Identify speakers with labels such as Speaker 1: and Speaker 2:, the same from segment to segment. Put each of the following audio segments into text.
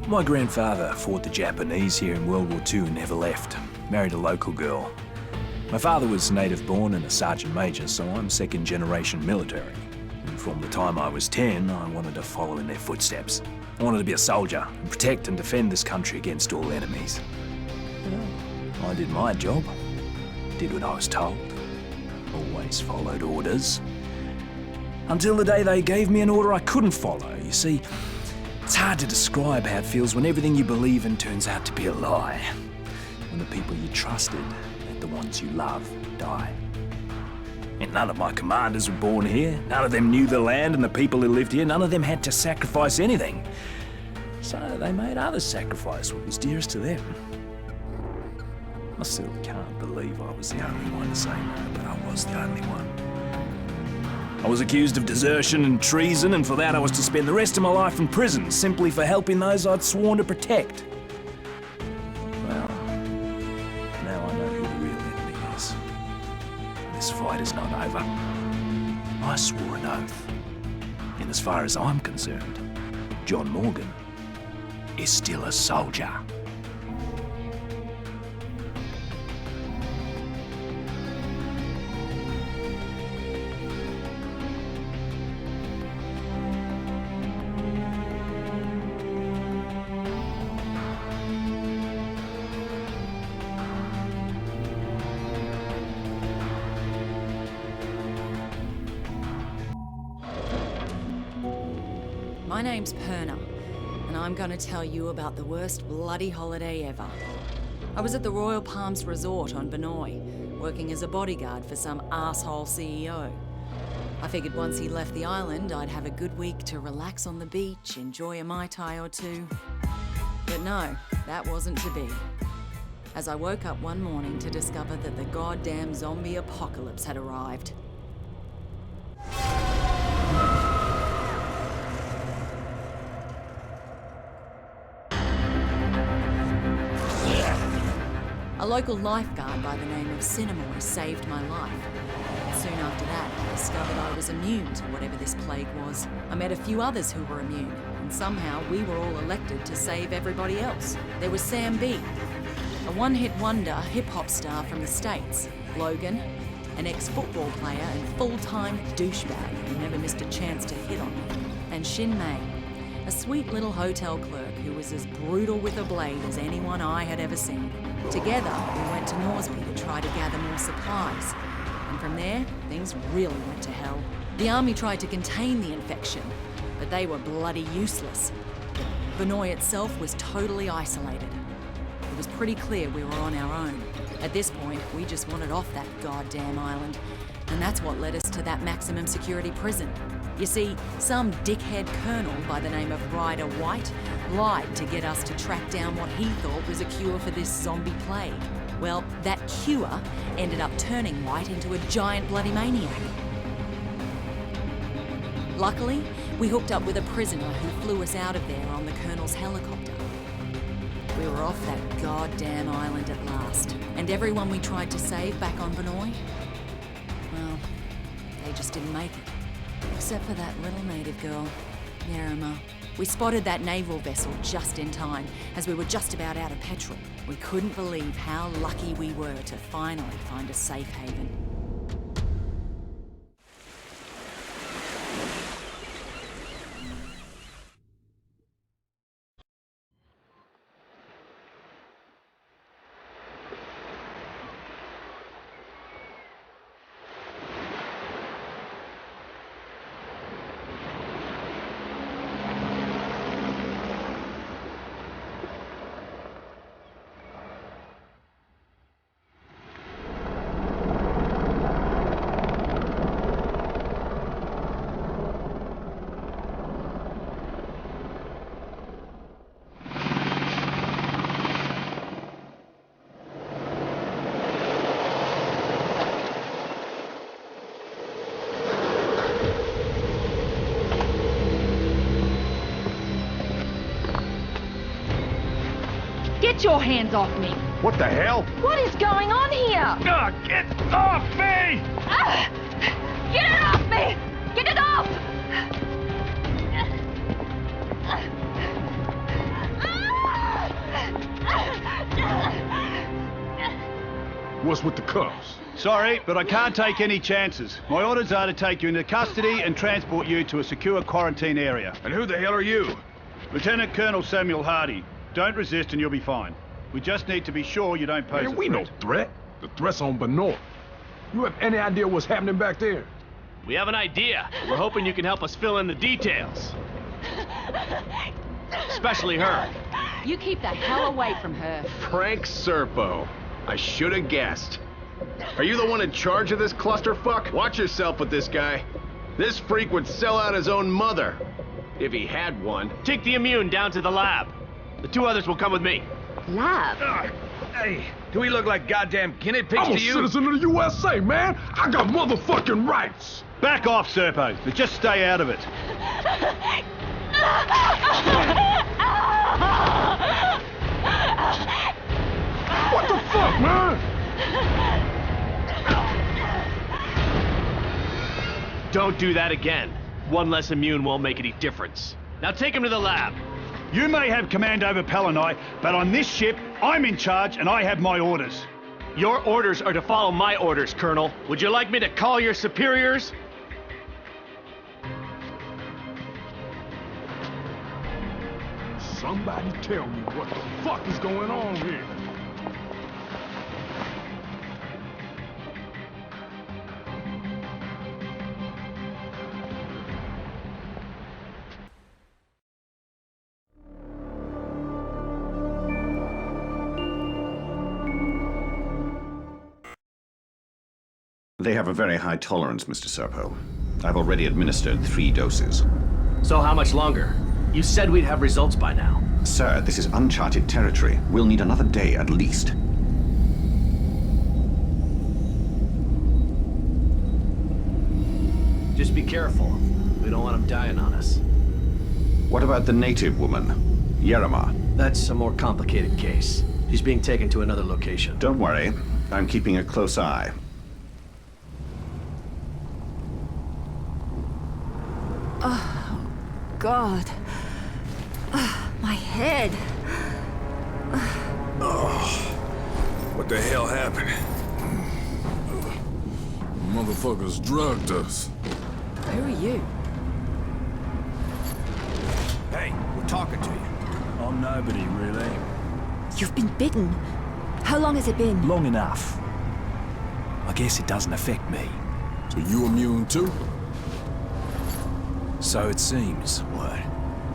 Speaker 1: My grandfather fought the Japanese here in World War II and never left. Married a local girl. My father was native born and a sergeant major, so I'm second generation military. And from the time I was 10, I wanted to follow in their footsteps. I wanted to be a soldier and protect and defend this country against all enemies. I did my job, did what I was told, always followed orders. Until the day they gave me an order I couldn't follow. You see, it's hard to describe how it feels when everything you believe in turns out to be a lie. When the people you trusted and the ones you love die. And none of my commanders were born here. None of them knew the land and the people who lived here. None of them had to sacrifice anything. So they made others sacrifice what was dearest to them. I still can't believe I was the only one to say no, but I was the only one. I was accused of desertion and treason, and for that I was to spend the rest of my life in prison, simply for helping those I'd sworn to protect. Well, now I know who the real enemy is. This fight is not over. I swore an oath. And as far as I'm concerned, John Morgan is still a soldier.
Speaker 2: My name's Perna, and I'm gonna tell you about the worst bloody holiday ever. I was at the Royal Palms Resort on Benoi, working as a bodyguard for some asshole CEO. I figured once he left the island, I'd have a good week to relax on the beach, enjoy a Mai Tai or two. But no, that wasn't to be. As I woke up one morning to discover that the goddamn zombie apocalypse had arrived. A local lifeguard by the name of Cinemoy saved my life. Soon after that, I discovered I was immune to whatever this plague was. I met a few others who were immune, and somehow we were all elected to save everybody else. There was Sam B, a one-hit wonder hip-hop star from the States. Logan, an ex-football player and full-time douchebag who never missed a chance to hit on me. And Shin Mei, a sweet little hotel clerk who was as brutal with a blade as anyone I had ever seen. Together, we went to Norsby to try to gather more supplies. And from there, things really went to hell. The army tried to contain the infection, but they were bloody useless. Benoi itself was totally isolated. It was pretty clear we were on our own. At this point, we just wanted off that goddamn island. And that's what led us to that maximum security prison. You see, some dickhead colonel by the name of Ryder White lied to get us to track down what he thought was a cure for this zombie plague. Well, that cure ended up turning White into a giant bloody maniac. Luckily, we hooked up with a prisoner who flew us out of there on the colonel's helicopter. We were off that goddamn island at last. And everyone we tried to save back on Benoi, well, they just didn't make it. Except for that little native girl, Nerima. We spotted that naval vessel just in time, as we were just about out of petrol. We couldn't believe how lucky we were to finally find a safe haven.
Speaker 3: your hands off me!
Speaker 4: What the hell?
Speaker 3: What is going on here?
Speaker 4: Get off me!
Speaker 3: Get it off me! Get it off!
Speaker 4: What's with the cuffs?
Speaker 5: Sorry, but I can't take any chances. My orders are to take you into custody and transport you to a secure quarantine area.
Speaker 4: And who the hell are you?
Speaker 5: Lieutenant Colonel Samuel Hardy. Don't resist and you'll be fine. We just need to be sure you don't pose a
Speaker 4: Man, we
Speaker 5: threat.
Speaker 4: no threat. The threat's on Benoit. You have any idea what's happening back there?
Speaker 6: We have an idea. We're hoping you can help us fill in the details. Especially her.
Speaker 3: You keep the hell away from her.
Speaker 7: Frank Serpo. I should have guessed. Are you the one in charge of this clusterfuck? Watch yourself with this guy. This freak would sell out his own mother. If he had one.
Speaker 6: Take the immune down to the lab. The two others will come with me.
Speaker 3: Lab?
Speaker 8: Hey, do we look like goddamn guinea pigs
Speaker 4: I'm a
Speaker 8: to you?
Speaker 4: citizen of the USA, man. I got motherfucking rights.
Speaker 5: Back off, Serpo, but just stay out of it.
Speaker 4: What the fuck, man?
Speaker 6: Don't do that again. One less immune won't make any difference. Now take him to the lab.
Speaker 5: You may have command over Palanai, but on this ship, I'm in charge and I have my orders.
Speaker 6: Your orders are to follow my orders, Colonel. Would you like me to call your superiors?
Speaker 4: Somebody tell me what the fuck is going on here.
Speaker 9: They have a very high tolerance, Mr. Serpo. I've already administered 3 doses.
Speaker 6: So how much longer? You said we'd have results by now.
Speaker 9: Sir, this is uncharted territory. We'll need another day at least.
Speaker 6: Just be careful. We don't want him dying on us.
Speaker 9: What about the native woman, Yerima?
Speaker 10: That's a more complicated case. She's being taken to another location.
Speaker 9: Don't worry. I'm keeping a close eye.
Speaker 3: God. My head.
Speaker 8: What the hell happened? Motherfuckers drugged us.
Speaker 2: Who are you?
Speaker 8: Hey, we're talking to you.
Speaker 1: I'm nobody, really.
Speaker 3: You've been bitten. How long has it been?
Speaker 1: Long enough. I guess it doesn't affect me.
Speaker 8: So you immune too?
Speaker 1: So it seems.
Speaker 8: What?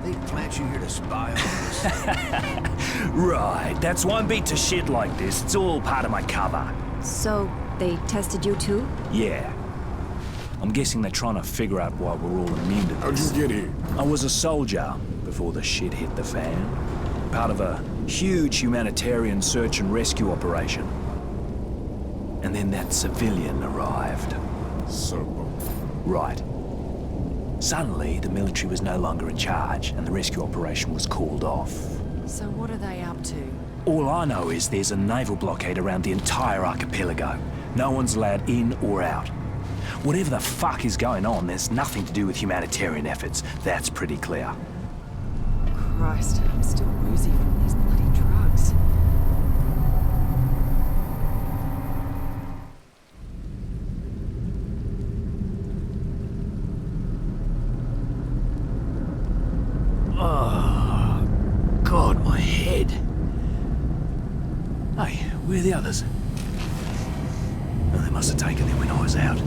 Speaker 8: They plant you here to spy on us?
Speaker 1: Right, that's why I'm beat to shit like this. It's all part of my cover.
Speaker 3: So, they tested you too?
Speaker 1: Yeah. I'm guessing they're trying to figure out why we're all immune to
Speaker 8: How'd
Speaker 1: this.
Speaker 8: you get here?
Speaker 1: I was a soldier before the shit hit the fan. Part of a huge humanitarian search and rescue operation. And then that civilian arrived.
Speaker 8: Serpo.
Speaker 1: Right. Suddenly, the military was no longer in charge, and the rescue operation was called off.
Speaker 2: So what are they up to?
Speaker 1: All I know is there's a naval blockade around the entire archipelago. No one's allowed in or out. Whatever the fuck is going on, there's nothing to do with humanitarian efforts. That's pretty clear.
Speaker 2: Christ, I'm still woozy from these bloody drugs.
Speaker 1: Oh, God, my head. Hey, where are the others? Oh, they must have taken them when I was out.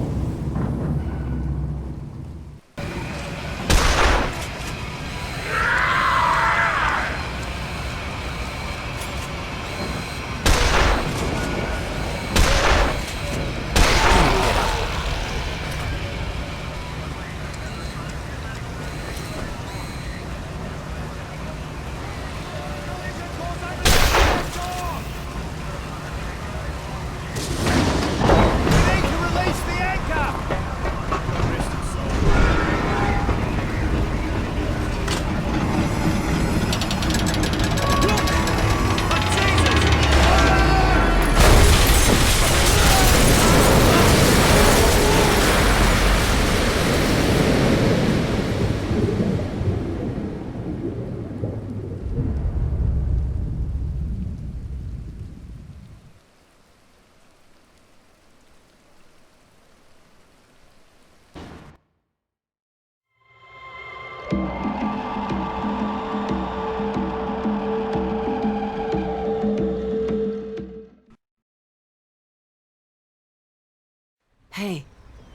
Speaker 11: Hey.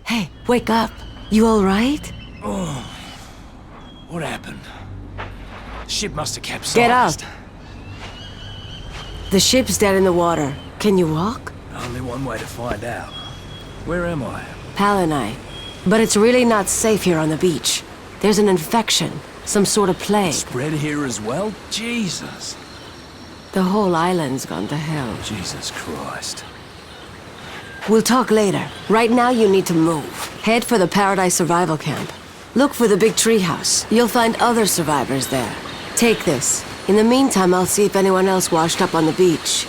Speaker 11: Hey, wake up. You alright?
Speaker 1: Oh. What happened? The ship must have capsized.
Speaker 11: Get up. The ship's dead in the water. Can you walk?
Speaker 1: Only one way to find out. Where am I?
Speaker 11: Pal and I. But it's really not safe here on the beach. There's an infection. Some sort of plague.
Speaker 1: Spread here as well? Jesus.
Speaker 11: The whole island's gone to hell.
Speaker 1: Jesus Christ.
Speaker 11: We'll talk later. Right now you need to move. Head for the Paradise Survival Camp. Look for the big treehouse. You'll find other survivors there. Take this. In the meantime, I'll see if anyone else washed up on the beach.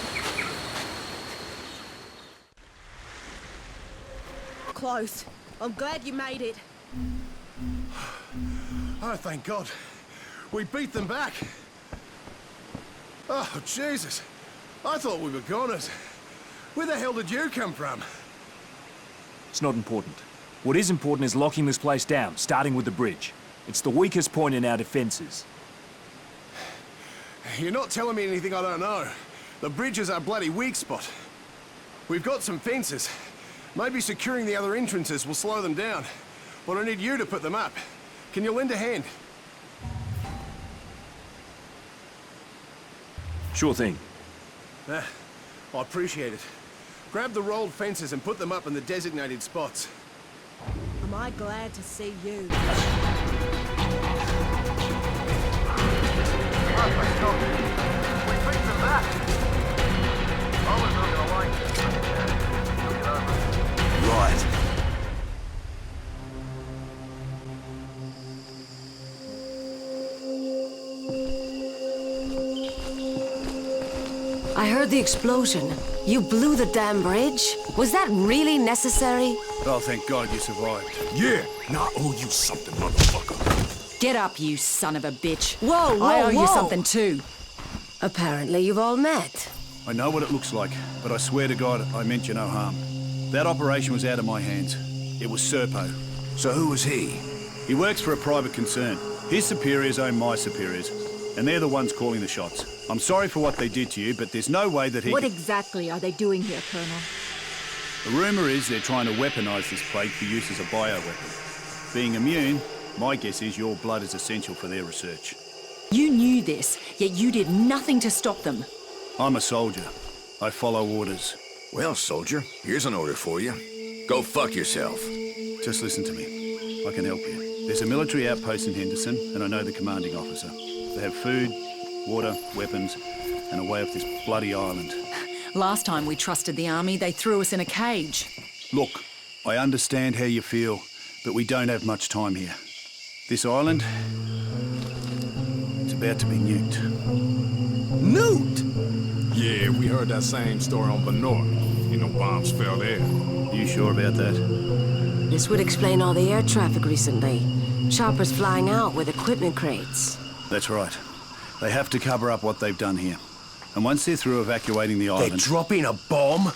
Speaker 12: Close. I'm glad you made it.
Speaker 13: Oh, thank God. We beat them back. Oh, Jesus. I thought we were goners. Where the hell did you come from?
Speaker 1: It's not important. What is important is locking this place down, starting with the bridge. It's the weakest point in our defenses.
Speaker 13: You're not telling me anything I don't know. The bridge is our bloody weak spot. We've got some fences. Maybe securing the other entrances will slow them down. But I need you to put them up. Can you lend a hand?
Speaker 1: Sure thing.
Speaker 13: I appreciate it. Grab the rolled fences and put them up in the designated spots.
Speaker 12: Am I glad to see you?
Speaker 1: Right.
Speaker 11: I heard the explosion. You blew the damn bridge? Was that really necessary?
Speaker 5: Oh, thank God you survived.
Speaker 8: Yeah, now I owe you something, motherfucker.
Speaker 2: Get up, you son of a bitch.
Speaker 11: Whoa, whoa,
Speaker 2: I owe
Speaker 11: whoa.
Speaker 2: you something too.
Speaker 11: Apparently you've all met.
Speaker 5: I know what it looks like, but I swear to God, I meant you no harm. That operation was out of my hands. It was Serpo.
Speaker 8: So who was he?
Speaker 5: He works for a private concern. His superiors own my superiors, and they're the ones calling the shots. I'm sorry for what they did to you, but there's no way that he...
Speaker 12: What exactly are they doing here, Colonel?
Speaker 5: The rumor is they're trying to weaponize this plague for use as a bioweapon. Being immune, my guess is your blood is essential for their research.
Speaker 2: You knew this, yet you did nothing to stop them.
Speaker 5: I'm a soldier. I follow orders.
Speaker 8: Well, soldier, here's an order for you. Go fuck yourself.
Speaker 5: Just listen to me. I can help you. There's a military outpost in Henderson, and I know the commanding officer. They have food, water, weapons, and a way off this bloody island.
Speaker 2: Last time we trusted the army, they threw us in a cage.
Speaker 5: Look, I understand how you feel, but we don't have much time here. This island, it's about to be nuked.
Speaker 4: Nuked? Yeah, we heard that same story on Benor. No bombs fell there.
Speaker 5: You sure about that?
Speaker 11: This would explain all the air traffic recently. Choppers flying out with equipment crates.
Speaker 5: That's right. They have to cover up what they've done here. And once they're through evacuating the island...
Speaker 8: They're dropping a bomb?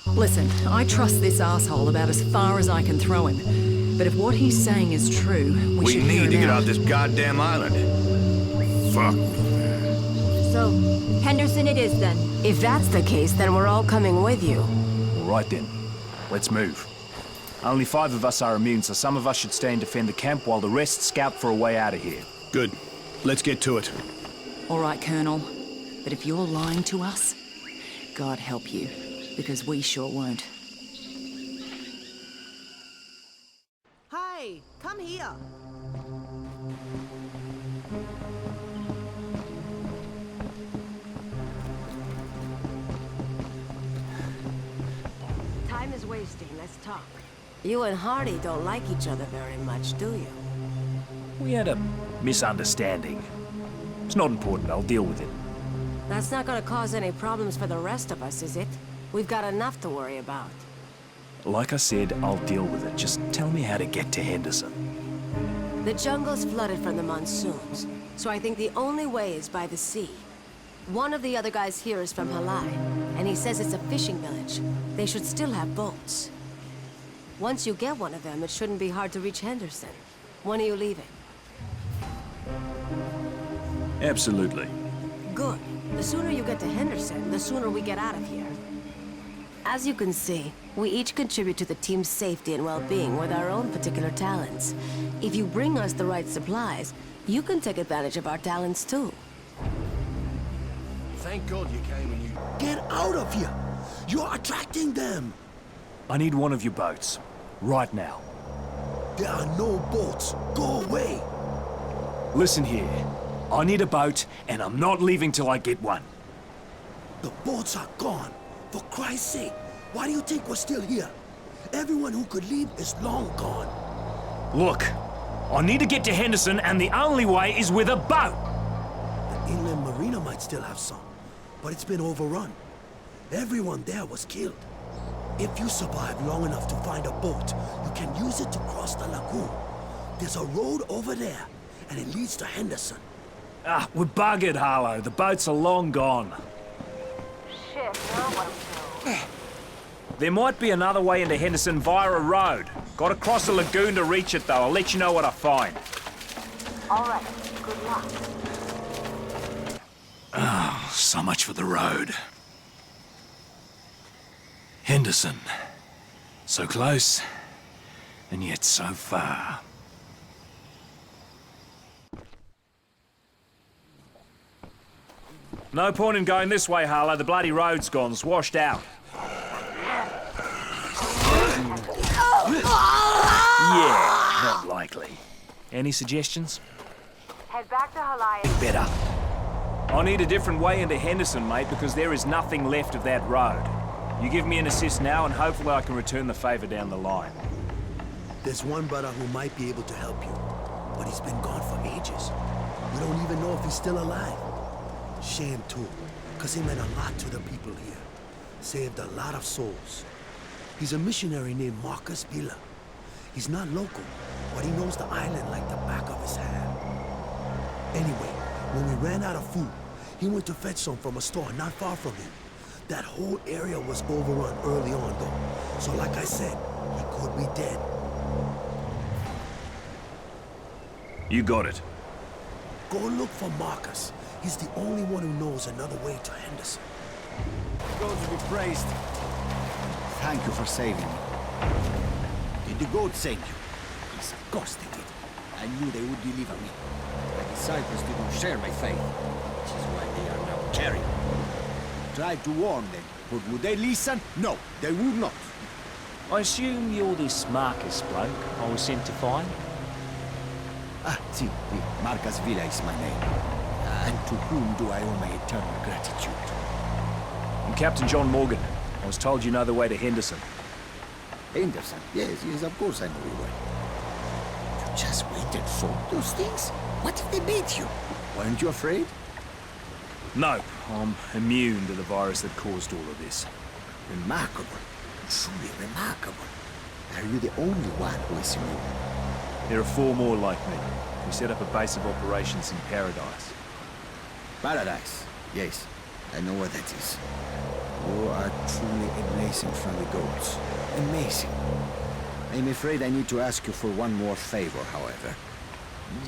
Speaker 2: Listen, I trust this asshole about as far as I can throw him. But if what he's saying is true, we should
Speaker 8: need
Speaker 2: hear
Speaker 8: to
Speaker 2: him
Speaker 8: get
Speaker 2: out.
Speaker 8: out this goddamn island. Fuck.
Speaker 12: So, Henderson it is then.
Speaker 11: If that's the case, then we're all coming with you.
Speaker 1: All right then. Let's move. Only 5 of us are immune, so some of us should stay and defend the camp while the rest scout for a way out of here.
Speaker 5: Good. Let's get to it.
Speaker 2: All right, Colonel. But if you're lying to us, God help you, because we sure won't.
Speaker 12: Hey, come here.
Speaker 11: Time is wasting. Let's talk. You and Hardy don't like each other very much, do you?
Speaker 1: We had a misunderstanding. It's not important. I'll deal with it.
Speaker 11: That's not gonna cause any problems for the rest of us, is it? We've got enough to worry about.
Speaker 1: Like I said, I'll deal with it. Just tell me how to get to Henderson.
Speaker 11: The jungle's flooded from the monsoons, so I think the only way is by the sea. One of the other guys here is from Halai, and he says it's a fishing village. They should still have boats. Once you get one of them, it shouldn't be hard to reach Henderson. When are you leaving?
Speaker 1: Absolutely.
Speaker 11: Good. The sooner you get to Henderson, the sooner we get out of here. As you can see, we each contribute to the team's safety and well-being with our own particular talents. If you bring us the right supplies, you can take advantage of our talents too.
Speaker 13: Thank God you came and you...
Speaker 8: Get out of here! You're attracting them!
Speaker 1: I need one of your boats. Right now.
Speaker 8: There are no boats. Go away!
Speaker 1: Listen here. I need a boat, and I'm not leaving till I get one.
Speaker 8: The boats are gone. For Christ's sake, why do you think we're still here? Everyone who could leave is long gone.
Speaker 1: Look, I need to get to Henderson, and the only way is with a boat.
Speaker 8: The inland marina might still have some, but it's been overrun. Everyone there was killed. If you survive long enough to find a boat, you can use it to cross the lagoon. There's a road over there, and it leads to Henderson.
Speaker 1: Ah, we're buggered, Harlow. The boats are long gone.
Speaker 3: Shit, now what do we do?
Speaker 1: There might be another way into Henderson via a road. Got to cross the lagoon to reach it, though. I'll let you know what I find.
Speaker 3: All right, good luck.
Speaker 1: Oh, so much for the road. Henderson. So close, and yet so far. No point in going this way, Harlow. The bloody road's gone. It's washed out. Yeah, not likely. Any suggestions?
Speaker 3: Head back to Halaya.
Speaker 1: Better. I need a different way into Henderson, mate, because there is nothing left of that road. You give me an assist now, and hopefully I can return the favor down the line.
Speaker 8: There's one brother who might be able to help you, but he's been gone for ages. We don't even know if he's still alive. Shame too, because he meant a lot to the people here. Saved a lot of souls. He's a missionary named Marcus Villa. He's not local, but he knows the island like the back of his hand. Anyway, when we ran out of food, he went to fetch some from a store not far from him. That whole area was overrun early on, though. So like I said, he could be dead.
Speaker 1: You got it.
Speaker 8: Go look for Marcus. He's the only one who knows another way to Henderson.
Speaker 14: God to be praised. Thank you for saving me. Did the goat save you? Yes, of course they did. I knew they would deliver me. My disciples didn't share my faith, which is why they are now carrion. Tried to warn them, but would they listen? No, they would not.
Speaker 1: I assume you're this Marcus bloke I was sent to find?
Speaker 14: Ah, si, Marcus Villa is my name. And to whom do I owe my eternal gratitude?
Speaker 1: I'm Captain John Morgan. I was told you know the way to Henderson.
Speaker 14: Henderson? Yes, of course I know the way. You just waited for those things? What if they beat you? Weren't you afraid?
Speaker 1: No, I'm immune to the virus that caused all of this.
Speaker 14: Remarkable. Truly remarkable. Are you the only one who is immune?
Speaker 1: There are 4 more like me. We set up a base of operations in Paradise.
Speaker 14: Paradise? Yes, I know what that is. You are truly a blessing from the gods. Amazing. I'm afraid I need to ask you for one more favor, however.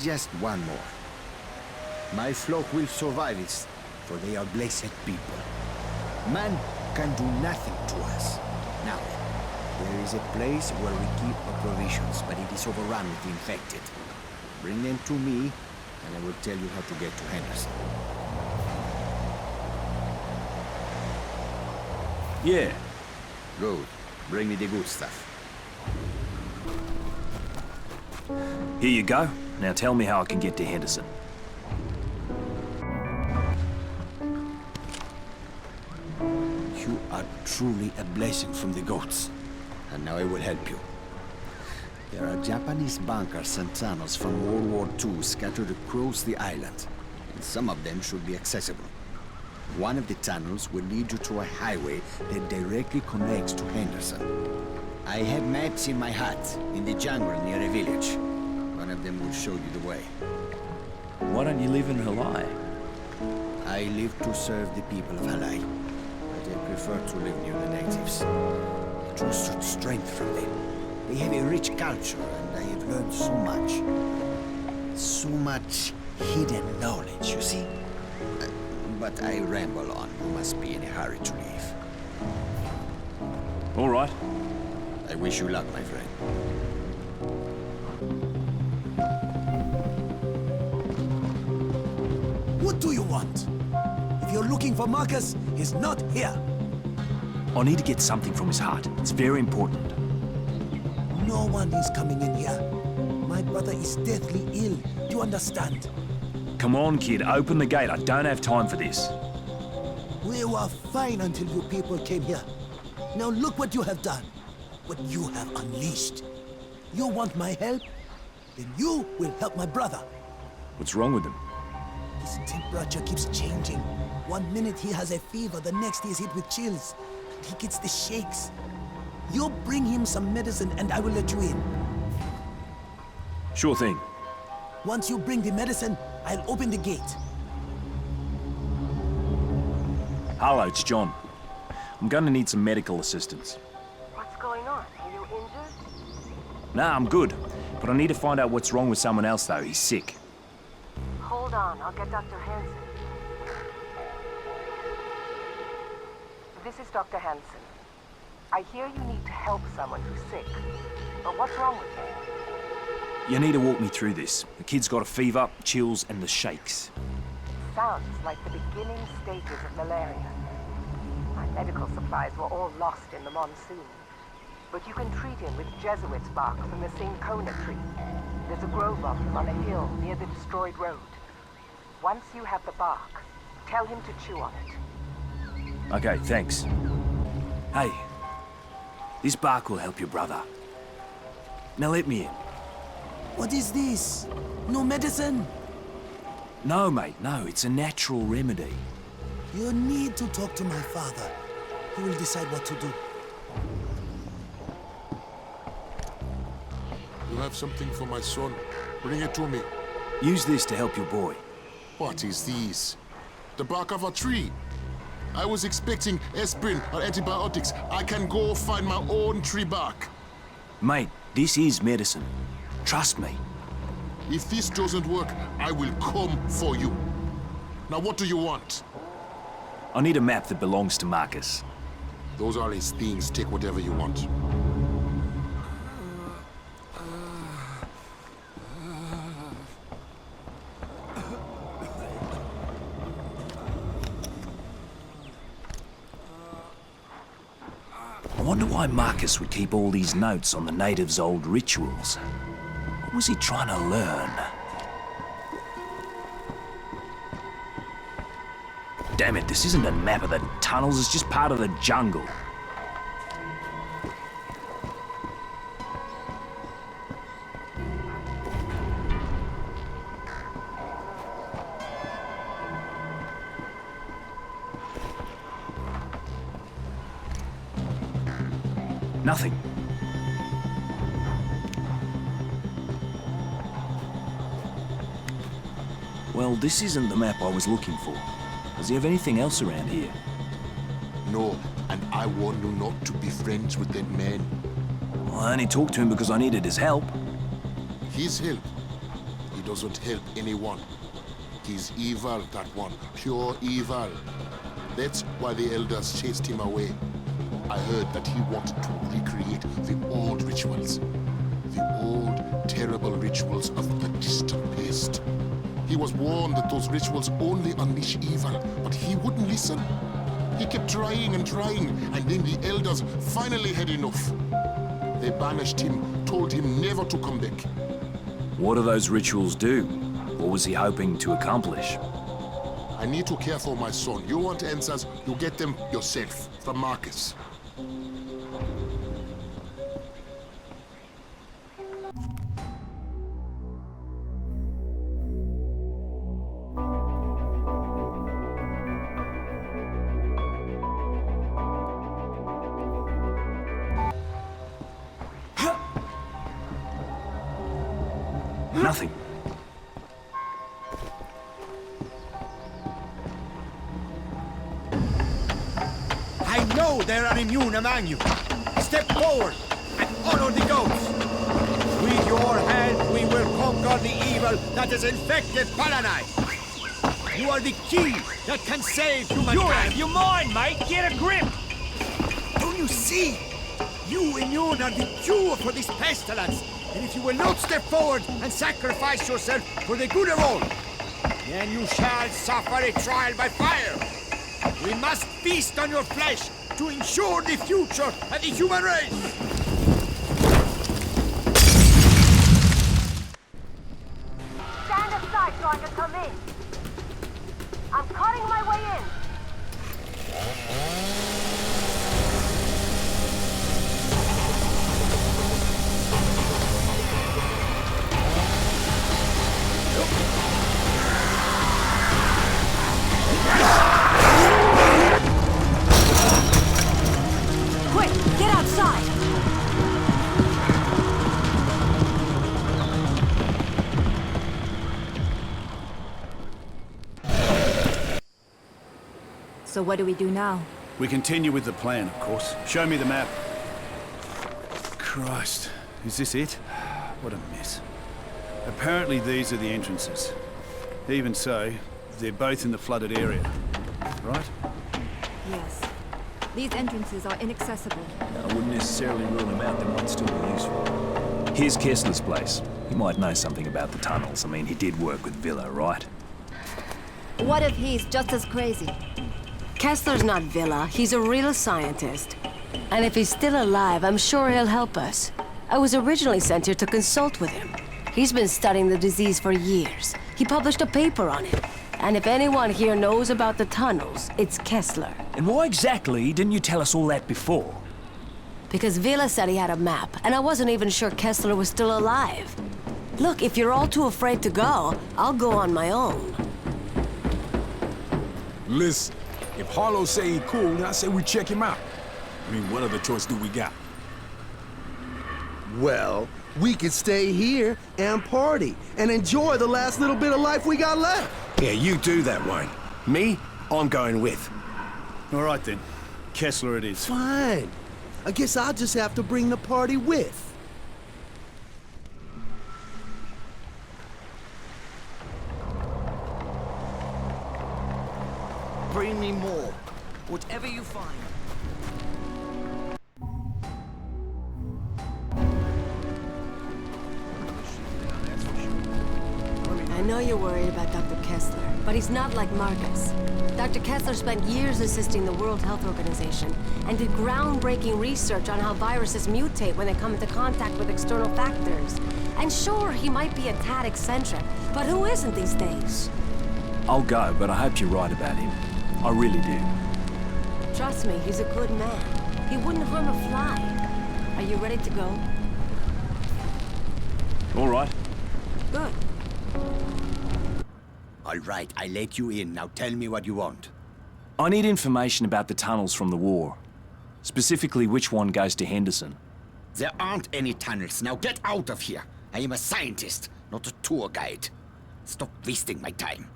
Speaker 14: Just one more. My flock will survive this, for they are blessed people. Man can do nothing to us. Now, there is a place where we keep our provisions, but it is overrun with the infected. Bring them to me, and I will tell you how to get to Henderson.
Speaker 1: Yeah.
Speaker 14: Good. Bring me the good stuff.
Speaker 1: Here you go. Now tell me how I can get to Henderson.
Speaker 14: You are truly a blessing from the gods. And now I will help you. There are Japanese bunkers and tunnels from World War II scattered across the island. And some of them should be accessible. One of the tunnels will lead you to a highway that directly connects to Henderson. I have maps in my hut, in the jungle near a village. One of them will show you the way.
Speaker 1: Why don't you live in Halai?
Speaker 14: I live to serve the people of Halai, but I prefer to live near the natives. I draw such strength from them. They have a rich culture, and I have learned so much. So much hidden knowledge, you see. But I ramble on. You must be in a hurry to leave.
Speaker 1: All right.
Speaker 14: I wish you luck, my friend.
Speaker 8: What do you want? If you're looking for Marcus, he's not here.
Speaker 1: I need to get something from his heart. It's very important.
Speaker 8: No one is coming in here. My brother is deathly ill. Do you understand?
Speaker 1: Come on, kid. Open the gate. I don't have time for this.
Speaker 8: We were fine until you people came here. Now look what you have done. What you have unleashed. You want my help? Then you will help my brother.
Speaker 1: What's wrong with him?
Speaker 8: His temperature keeps changing. 1 minute he has a fever, the next he is hit with chills. He gets the shakes. You bring him some medicine and I will let you in.
Speaker 1: Sure thing.
Speaker 8: Once you bring the medicine, I'll open the gate.
Speaker 1: Hello, it's John. I'm gonna need some medical assistance.
Speaker 11: What's going on? Are you injured?
Speaker 1: Nah, I'm good. But I need to find out what's wrong with someone else, though. He's sick.
Speaker 11: Hold on, I'll get Dr. Hansen. This is Dr. Hansen. I hear you need to help someone who's sick. But what's wrong with him?
Speaker 1: You need to walk me through this. The kid's got a fever, chills, and the shakes.
Speaker 11: Sounds like the beginning stages of malaria. My medical supplies were all lost in the monsoon. But you can treat him with Jesuit's bark from the cinchona tree. There's a grove of them on a hill near the destroyed road. Once you have the bark, tell him to chew on it.
Speaker 1: Okay, thanks. Hey, this bark will help your brother. Now let me in.
Speaker 8: What is this? No medicine?
Speaker 1: No, mate, no. It's a natural remedy.
Speaker 8: You need to talk to my father. He will decide what to do.
Speaker 4: You have something for my son. Bring it to me.
Speaker 1: Use this to help your boy.
Speaker 4: What is this? The bark of a tree. I was expecting aspirin or antibiotics. I can go find my own tree bark.
Speaker 1: Mate, this is medicine. Trust me.
Speaker 4: If this doesn't work, I will come for you. Now what do you want?
Speaker 1: I need a map that belongs to Marcus.
Speaker 4: Those are his things. Take whatever you want.
Speaker 1: I wonder why Marcus would keep all these notes on the natives' old rituals. What was he trying to learn? Damn it, this isn't a map of the tunnels, it's just part of the jungle. Nothing. Well, this isn't the map I was looking for. Does he have anything else around here?
Speaker 4: No, and I warn you not to be friends with that man.
Speaker 1: Well, I only talked to him because I needed his help.
Speaker 4: His help? He doesn't help anyone. He's evil, that one. Pure evil. That's why the elders chased him away. I heard that he wanted to recreate the old rituals. The old, terrible rituals of the distant past. He was warned that those rituals only unleash evil, but he wouldn't listen. He kept trying and trying, and then the elders finally had enough. They banished him, told him never to come back.
Speaker 1: What do those rituals do? What was he hoping to accomplish?
Speaker 4: I need to care for my son. You want answers, you get them yourself, from Marcus.
Speaker 1: Nothing.
Speaker 14: I know there are immune among you. Step forward and honor the goats. With your help, we will conquer the evil that has infected Paradise. You are the key that can save humankind.
Speaker 15: You're out of your mind, mate. Get a grip.
Speaker 8: Don't you see?
Speaker 14: You immune are the cure for this pestilence. And if you will not step forward and sacrifice yourself for the good of all, then you shall suffer a trial by fire. We must feast on your flesh to ensure the future of the human race.
Speaker 3: Stand aside so I can come in. I'm cutting my way in.
Speaker 11: Quick, get outside!
Speaker 12: So what do we do now?
Speaker 5: We continue with the plan, of course. Show me the map. Christ, is this it? What a mess. Apparently these are the entrances. Even so, they're both in the flooded area, right?
Speaker 12: Yes. These entrances are inaccessible.
Speaker 1: I wouldn't necessarily rule them out. They might still be useful. Here's Kessler's place. He might know something about the tunnels. I mean, he did work with Villa, right?
Speaker 12: What if he's just as crazy?
Speaker 11: Kessler's not Villa. He's a real scientist. And if he's still alive, I'm sure he'll help us. I was originally sent here to consult with him. He's been studying the disease for years. He published a paper on it. And if anyone here knows about the tunnels, it's Kessler.
Speaker 1: And why exactly didn't you tell us all that before?
Speaker 11: Because Villa said he had a map, and I wasn't even sure Kessler was still alive. Look, if you're all too afraid to go, I'll go on my own.
Speaker 15: Listen, if Harlow say he cool, then I say we check him out. I mean, what other choice do we got?
Speaker 8: Well, we could stay here and party and enjoy the last little bit of life we got left.
Speaker 13: Yeah, you do that, Wayne. Me, I'm going with.
Speaker 5: All right then. Kessler it is.
Speaker 8: Fine. I guess I'll just have to bring the party with.
Speaker 14: Bring me more. Whatever you find.
Speaker 11: I know you're worried about Dr. Kessler, but he's not like Marcus. Dr. Kessler spent years assisting the World Health Organization and did groundbreaking research on how viruses mutate when they come into contact with external factors. And sure, he might be a tad eccentric, but who isn't these days?
Speaker 1: I'll go, but I hope you're right about him. I really do.
Speaker 11: Trust me, he's a good man. He wouldn't harm a fly. Are you ready to go?
Speaker 1: All right.
Speaker 11: Good.
Speaker 14: All right, I let you in. Now tell me what you want.
Speaker 1: I need information about the tunnels from the war. Specifically, which one goes to Henderson.
Speaker 14: There aren't any tunnels. Now get out of here. I am a scientist, not a tour guide. Stop wasting my time.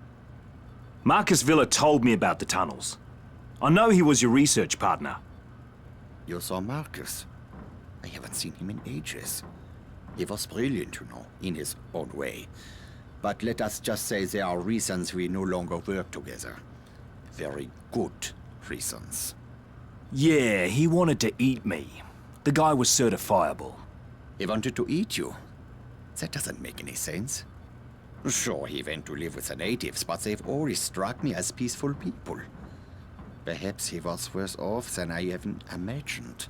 Speaker 1: Marcus Villa told me about the tunnels. I know he was your research partner.
Speaker 14: You saw Marcus? I haven't seen him in ages. He was brilliant, you know, in his own way. But let us just say there are reasons we no longer work together. Very good reasons.
Speaker 1: Yeah, he wanted to eat me. The guy was certifiable.
Speaker 14: He wanted to eat you? That doesn't make any sense. Sure, he went to live with the natives, but they've always struck me as peaceful people. Perhaps he was worse off than I even imagined.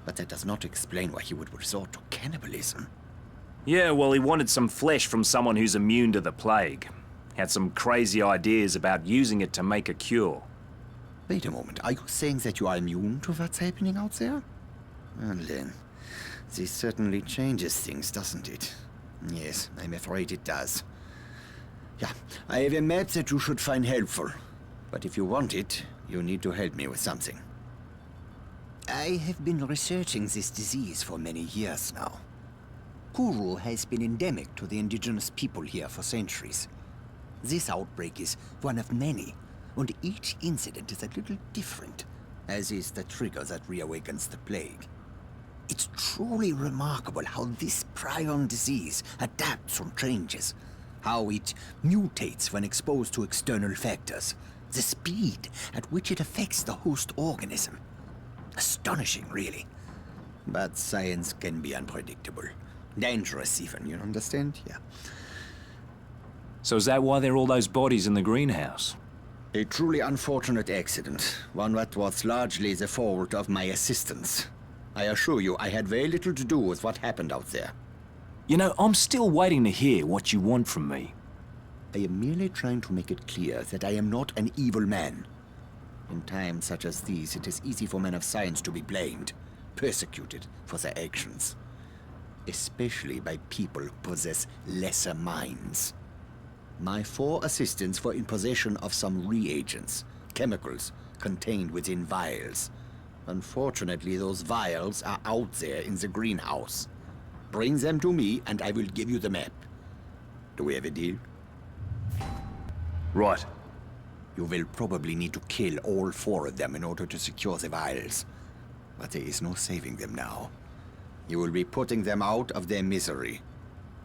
Speaker 14: But that does not explain why he would resort to cannibalism.
Speaker 1: Yeah, well, he wanted some flesh from someone who's immune to the plague. Had some crazy ideas about using it to make a cure.
Speaker 14: Wait a moment, are you saying that you are immune to what's happening out there? Well then, this certainly changes things, doesn't it? Yes, I'm afraid it does. Yeah, I have a map that you should find helpful. But if you want it, you need to help me with something. I have been researching this disease for many years now. Kuru has been endemic to the indigenous people here for centuries. This outbreak is one of many, and each incident is a little different, as is the trigger that reawakens the plague. It's truly remarkable how this prion disease adapts and changes, how it mutates when exposed to external factors, the speed at which it affects the host organism. Astonishing, really. But science can be unpredictable. Dangerous even, you understand? Yeah.
Speaker 1: So is that why there are all those bodies in the greenhouse?
Speaker 14: A truly unfortunate accident. One that was largely the fault of my assistants. I assure you, I had very little to do with what happened out there.
Speaker 1: You know, I'm still waiting to hear what you want from me.
Speaker 14: I am merely trying to make it clear that I am not an evil man. In times such as these, it is easy for men of science to be blamed, persecuted for their actions. Especially by people who possess lesser minds. My 4 assistants were in possession of some reagents, chemicals, contained within vials. Unfortunately, those vials are out there in the greenhouse. Bring them to me, and I will give you the map. Do we have a deal?
Speaker 1: Right.
Speaker 14: You will probably need to kill all 4 of them in order to secure the vials. But there is no saving them now. You will be putting them out of their misery.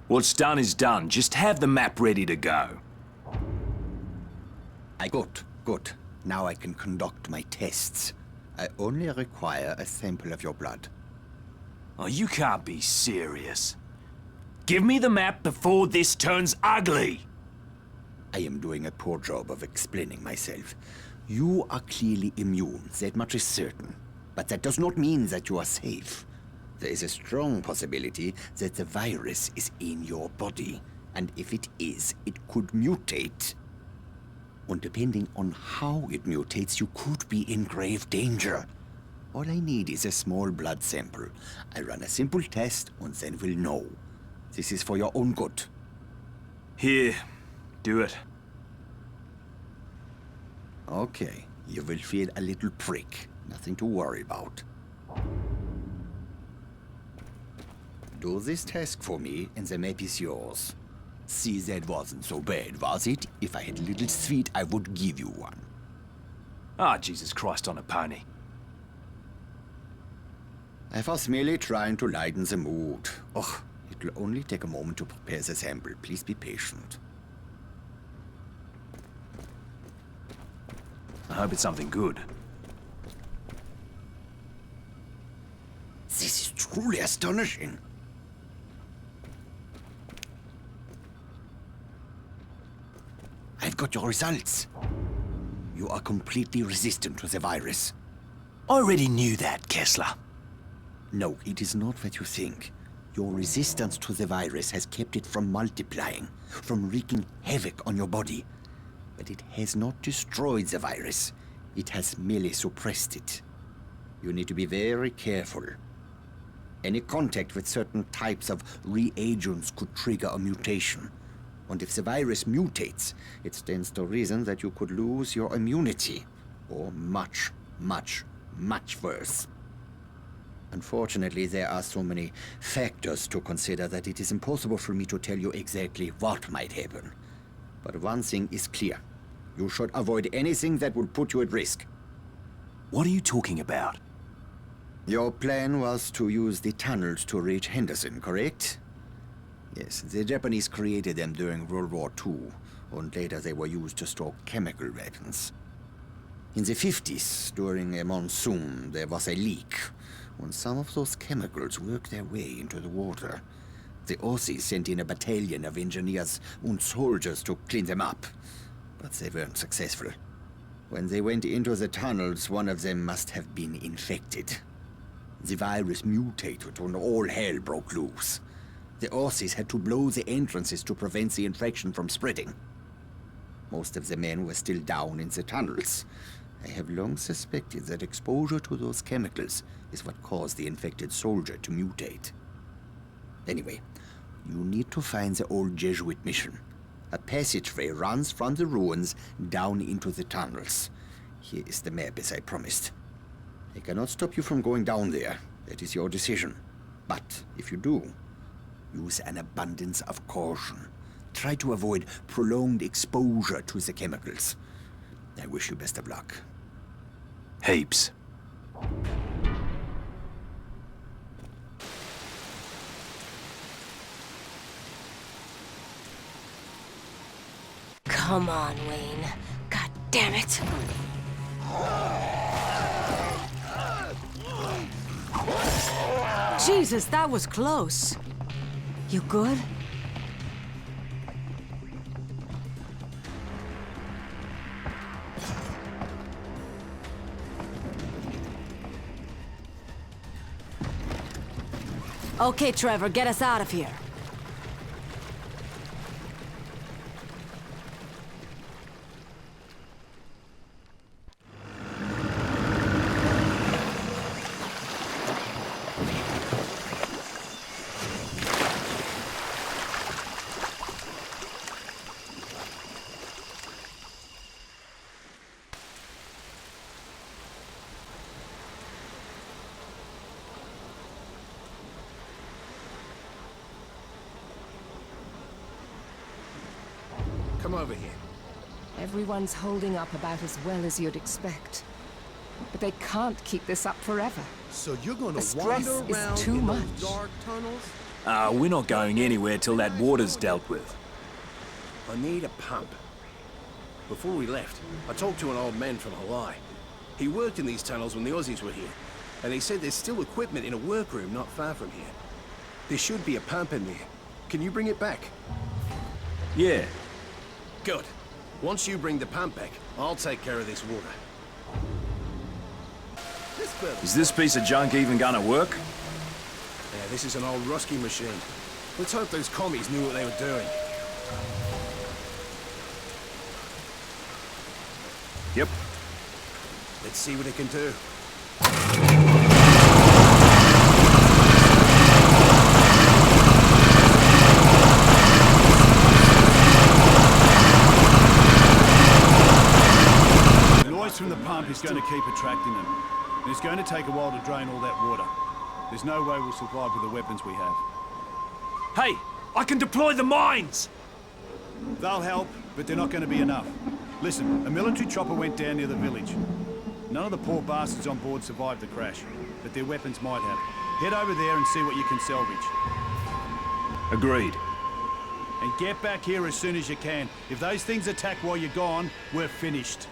Speaker 1: What's done is done. Just have the map ready to go.
Speaker 14: Good. Now I can conduct my tests. I only require a sample of your blood.
Speaker 1: Oh, you can't be serious. Give me the map before this turns ugly.
Speaker 14: I am doing a poor job of explaining myself. You are clearly immune, that much is certain. But that does not mean that you are safe. There is a strong possibility that the virus is in your body. And if it is, it could mutate. And depending on how it mutates, you could be in grave danger. All I need is a small blood sample. I run a simple test and then we'll know. This is for your own good.
Speaker 1: Here, do it.
Speaker 14: Okay, you will feel a little prick. Nothing to worry about. Do this task for me and the map is yours. See, that wasn't so bad, was it? If I had a little sweet, I would give you one.
Speaker 1: Ah, Jesus Christ on a pony.
Speaker 14: I was merely trying to lighten the mood. Oh, it will only take a moment to prepare the sample. Please be patient.
Speaker 1: I hope it's something good.
Speaker 14: This is truly astonishing. I've got your results. You are completely resistant to the virus.
Speaker 1: I already knew that, Kessler.
Speaker 14: No, it is not what you think. Your resistance to the virus has kept it from multiplying, from wreaking havoc on your body. But it has not destroyed the virus. It has merely suppressed it. You need to be very careful. Any contact with certain types of reagents could trigger a mutation. And if the virus mutates, it stands to reason that you could lose your immunity. Or much, much, much worse. Unfortunately, there are so many factors to consider that it is impossible for me to tell you exactly what might happen. But one thing is clear. You should avoid anything that would put you at risk.
Speaker 1: What are you talking about?
Speaker 14: Your plan was to use the tunnels to reach Henderson, correct? Yes, the Japanese created them during World War II, and later they were used to store chemical weapons. In the 50s, during a monsoon, there was a leak, and some of those chemicals worked their way into the water. The Aussies sent in a battalion of engineers and soldiers to clean them up, but they weren't successful. When they went into the tunnels, one of them must have been infected. The virus mutated and all hell broke loose. The Aussies had to blow the entrances to prevent the infection from spreading. Most of the men were still down in the tunnels. I have long suspected that exposure to those chemicals is what caused the infected soldier to mutate. Anyway, you need to find the old Jesuit mission. A passageway runs from the ruins down into the tunnels. Here is the map, as I promised. I cannot stop you from going down there. That is your decision. But if you do, use an abundance of caution. Try to avoid prolonged exposure to the chemicals. I wish you best of luck.
Speaker 1: Heaps.
Speaker 11: Come on, Wayne. God damn it. Jesus, that was close. You good? Okay, Trevor, get us out of here.
Speaker 13: Come over here.
Speaker 16: Everyone's holding up about as well as you'd expect. But they can't keep this up forever.
Speaker 8: So you're gonna
Speaker 16: The stress
Speaker 8: wander
Speaker 16: is
Speaker 8: around
Speaker 16: too
Speaker 8: in
Speaker 16: much.
Speaker 8: those dark tunnels?
Speaker 1: We're not going anywhere till that water's dealt with.
Speaker 13: I need a pump. Before we left, I talked to an old man from Hawaii. He worked in these tunnels when the Aussies were here, and he said there's still equipment in a workroom not far from here. There should be a pump in there. Can you bring it back?
Speaker 1: Yeah.
Speaker 13: Good. Once you bring the pump back, I'll take care of this water.
Speaker 1: Is this piece of junk even gonna work?
Speaker 13: Yeah, this is an old Rusky machine. Let's hope those commies knew what they were doing.
Speaker 1: Yep.
Speaker 13: Let's see what it can do.
Speaker 5: The noise from the pump is going to keep attracting them. And it's going to take a while to drain all that water. There's no way we'll survive with the weapons we have.
Speaker 1: Hey, I can deploy the mines!
Speaker 5: They'll help, but they're not going to be enough. Listen, a military chopper went down near the village. None of the poor bastards on board survived the crash, but their weapons might have. Head over there and see what you can salvage.
Speaker 1: Agreed.
Speaker 5: And get back here as soon as you can. If those things attack while you're gone, we're finished.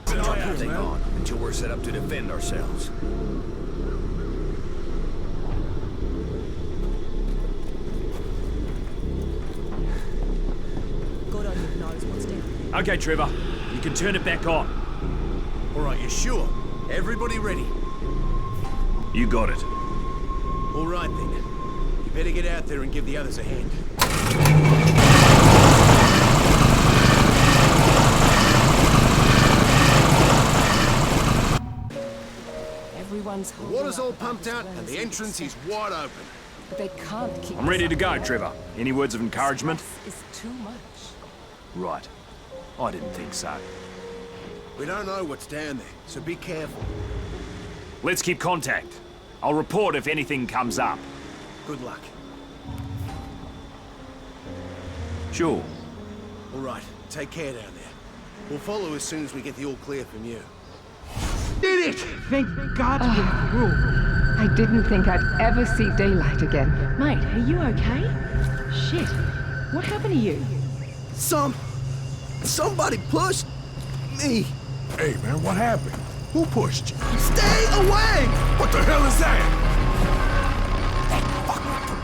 Speaker 10: Hang on until we're set up to defend ourselves.
Speaker 2: God only knows what's down there.
Speaker 1: Okay, Trevor. You can turn it back on.
Speaker 13: All right, you sure? Everybody ready?
Speaker 1: You got it.
Speaker 13: All right, then. You better get out there and give the others a hand.
Speaker 16: Everyone's
Speaker 13: The
Speaker 16: holding
Speaker 13: water's
Speaker 16: up
Speaker 13: all
Speaker 16: about
Speaker 13: pumped
Speaker 16: as
Speaker 13: out,
Speaker 16: well
Speaker 13: and
Speaker 16: as
Speaker 13: the
Speaker 16: you'd
Speaker 13: entrance is
Speaker 16: expect.
Speaker 13: wide open.
Speaker 16: But they can't keep
Speaker 1: I'm ready
Speaker 16: this
Speaker 1: to
Speaker 16: up
Speaker 1: go, Trevor. Any words of encouragement?
Speaker 16: Stress is too much.
Speaker 1: Right. I didn't think so.
Speaker 13: We don't know what's down there, so be careful.
Speaker 1: Let's keep contact. I'll report if anything comes up.
Speaker 13: Good luck.
Speaker 1: Sure.
Speaker 13: All right, take care down there. We'll follow as soon as we get the all clear from you.
Speaker 17: Did it! Thank God we're through.
Speaker 16: I didn't think I'd ever see daylight again.
Speaker 12: Mate, are you okay? Shit. What happened to you?
Speaker 8: Somebody pushed me.
Speaker 15: Hey, man, what happened? Who pushed you?
Speaker 8: Stay away!
Speaker 15: What the hell is that?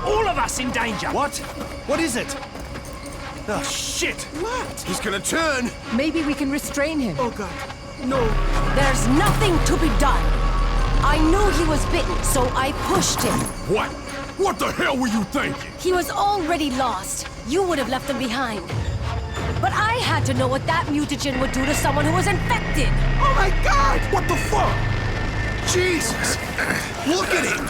Speaker 1: All of us in danger!
Speaker 8: What? What is it?
Speaker 1: Oh, shit!
Speaker 8: What?
Speaker 13: He's gonna turn!
Speaker 16: Maybe we can restrain him.
Speaker 8: Oh, God. No.
Speaker 11: There's nothing to be done. I knew he was bitten, so I pushed him.
Speaker 15: What? What the hell were you thinking?
Speaker 11: He was already lost. You would have left him behind. But I had to know what that mutagen would do to someone who was infected.
Speaker 8: Oh, my God!
Speaker 15: What the fuck?
Speaker 13: Jesus! Look at him!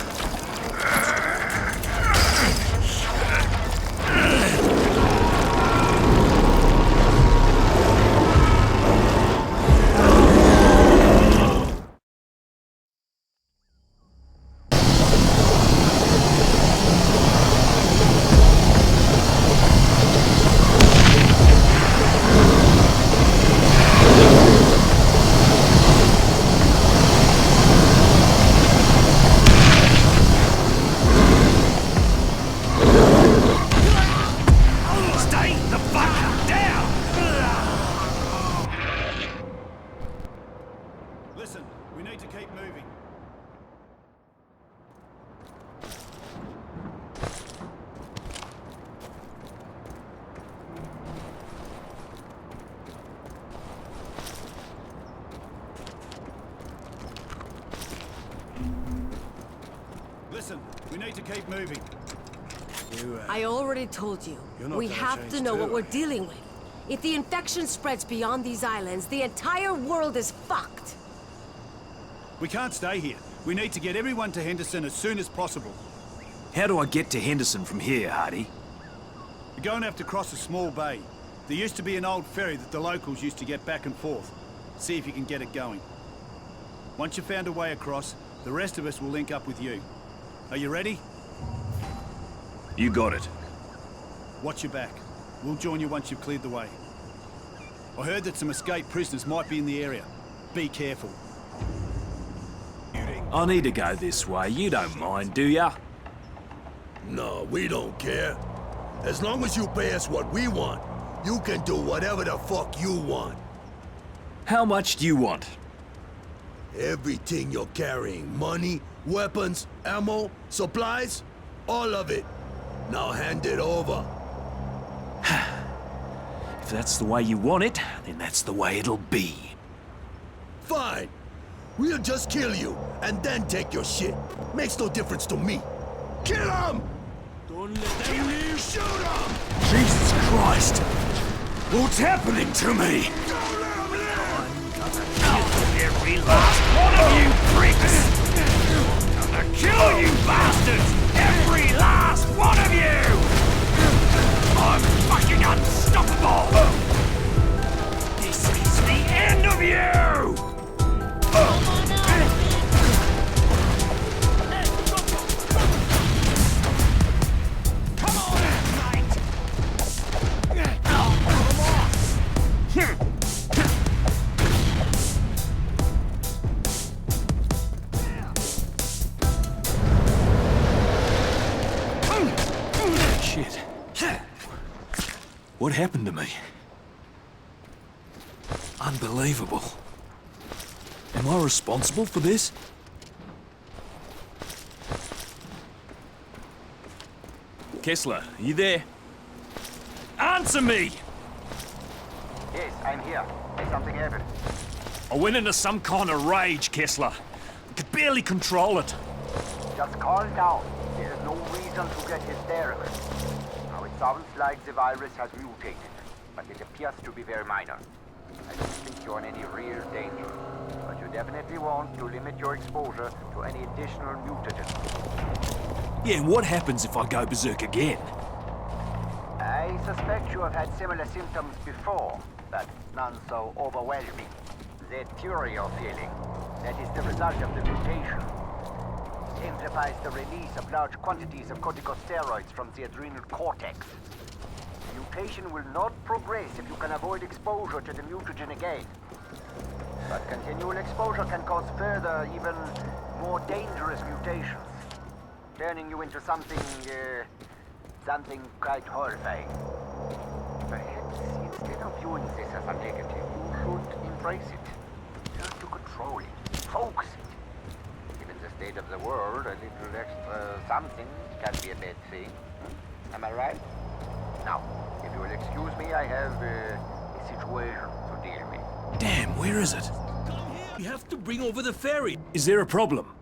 Speaker 5: We need to keep moving.
Speaker 11: I already told you.
Speaker 8: You're not
Speaker 11: We
Speaker 8: gonna
Speaker 11: have
Speaker 8: change
Speaker 11: to know what
Speaker 8: too.
Speaker 11: we're dealing with. If the infection spreads beyond these islands, the entire world is fucked.
Speaker 5: We can't stay here. We need to get everyone to Henderson as soon as possible.
Speaker 1: How do I get to Henderson from here, Hardy?
Speaker 5: You're going to have to cross a small bay. There used to be an old ferry that the locals used to get back and forth. See if you can get it going. Once you've found a way across, the rest of us will link up with you. Are you ready?
Speaker 1: You got it.
Speaker 5: Watch your back. We'll join you once you've cleared the way. I heard that some escaped prisoners might be in the area. Be careful.
Speaker 1: I need to go this way. You don't mind, do ya?
Speaker 8: No, we don't care. As long as you pay us what we want, you can do whatever the fuck you want.
Speaker 1: How much do you want?
Speaker 8: Everything you're carrying. Money, weapons, ammo, supplies, all of it. Now hand it over.
Speaker 1: If that's the way you want it, then that's the way it'll be.
Speaker 8: Fine. We'll just kill you, and then take your shit. Makes no difference to me. Kill him! Don't let them leave. Shoot him!
Speaker 1: Jesus Christ! What's happening to me?
Speaker 8: Don't let him live!
Speaker 1: Kill every last one of you pricks! Gonna kill you bastards! Every last one of you! I'm fucking unstoppable! This is the end of you! Come on, mate! Shit. What happened to me? Unbelievable. Am I responsible for this? Kessler, are you there? Answer me!
Speaker 18: Yes, I'm here. Has something happened?
Speaker 1: I went into some kind of rage, Kessler. I could barely control it.
Speaker 18: Just calm down. There is no reason to get hysterical. Now, it sounds like the virus has mutated, but it appears to be very minor. I don't think you're in any real danger, but you definitely want to limit your exposure to any additional mutagens.
Speaker 1: Yeah, and what happens if I go berserk again?
Speaker 18: I suspect you have had similar symptoms before, but none so overwhelming. That fury you're feeling, that is the result of the mutation. It amplifies the release of large quantities of corticosteroids from the adrenal cortex. Mutation will not progress if you can avoid exposure to the mutagen again. But continual exposure can cause further, even more dangerous mutations, turning you into something something quite horrifying. Perhaps instead of viewing this as a negative, you should embrace it. Learn to control it, focus it. Given the state of the world, a little extra something can be a bad thing. Am I right? Now, if you will excuse me, I have a situation to deal with.
Speaker 1: Damn, where is it?
Speaker 8: We have to bring over the ferry.
Speaker 1: Is there a problem?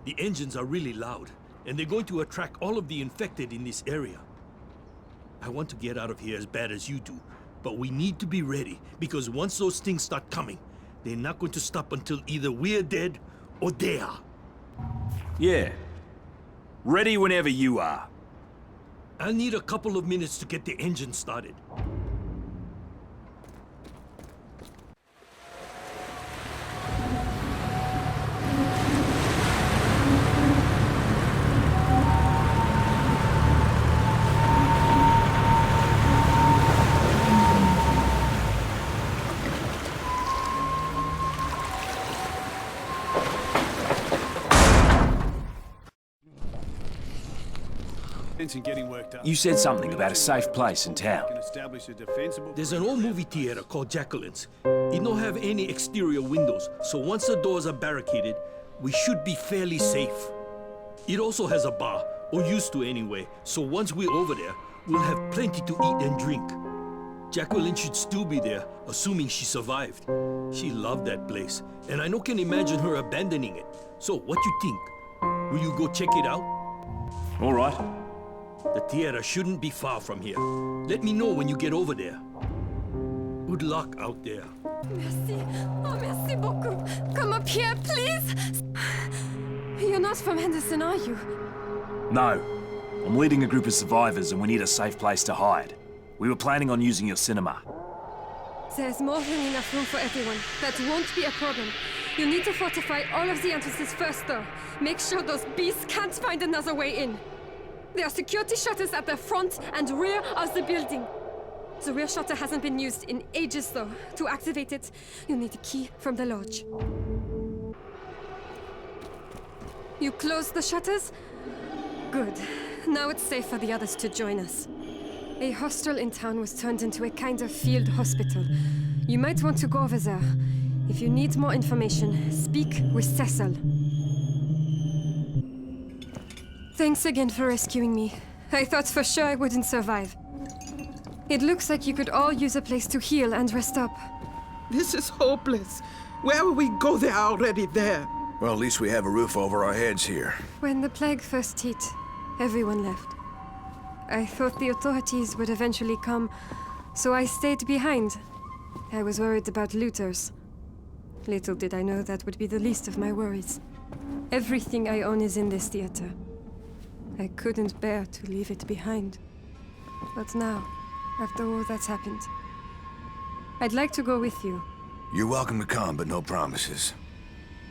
Speaker 8: The engines are really loud, and they're going to attract all of the infected in this area. I want to get out of here as bad as you do, but we need to be ready, because once those things start coming, they're not going to stop until either we're dead or they are.
Speaker 1: Yeah. Ready whenever you are.
Speaker 8: I'll need a couple of minutes to get the engine started.
Speaker 5: Getting worked up.
Speaker 1: You said something about a safe place in town.
Speaker 5: Can establish a defensible.
Speaker 8: There's an old movie theater called Jacqueline's. It don't have any exterior windows, so once the doors are barricaded, we should be fairly safe. It also has a bar, or used to anyway, so once we're over there, we'll have plenty to eat and drink. Jacqueline should still be there, assuming she survived. She loved that place, and I no can imagine her abandoning it. So, what you think?
Speaker 10: Will you go check it out?
Speaker 1: All right.
Speaker 10: The theater shouldn't be far from here. Let me know when you get over there. Good luck out there.
Speaker 16: Merci. Oh, merci beaucoup. Come up here, please. You're not from Henderson, are you?
Speaker 1: No. I'm leading a group of survivors and we need a safe place to hide. We were planning on using your cinema.
Speaker 16: There's more than enough room for everyone. That won't be a problem. You need to fortify all of the entrances first, though. Make sure those beasts can't find another way in. There are security shutters at the front and rear of the building. The rear shutter hasn't been used in ages, though. To activate it, you need a key from the lodge. You close the shutters? Good. Now it's safe for the others to join us. A hostel in town was turned into a kind of field hospital. You might want to go over there. If you need more information, speak with Cecil. Thanks again for rescuing me. I thought for sure I wouldn't survive. It looks like you could all use a place to heal and rest up.
Speaker 17: This is hopeless. Where will we go? They're already there.
Speaker 10: Well, at least we have a roof over our heads here.
Speaker 16: When the plague first hit, everyone left. I thought the authorities would eventually come, so I stayed behind. I was worried about looters. Little did I know that would be the least of my worries. Everything I own is in this theater. I couldn't bear to leave it behind. But now, after all that's happened, I'd like to go with you.
Speaker 10: You're welcome to come, but no promises.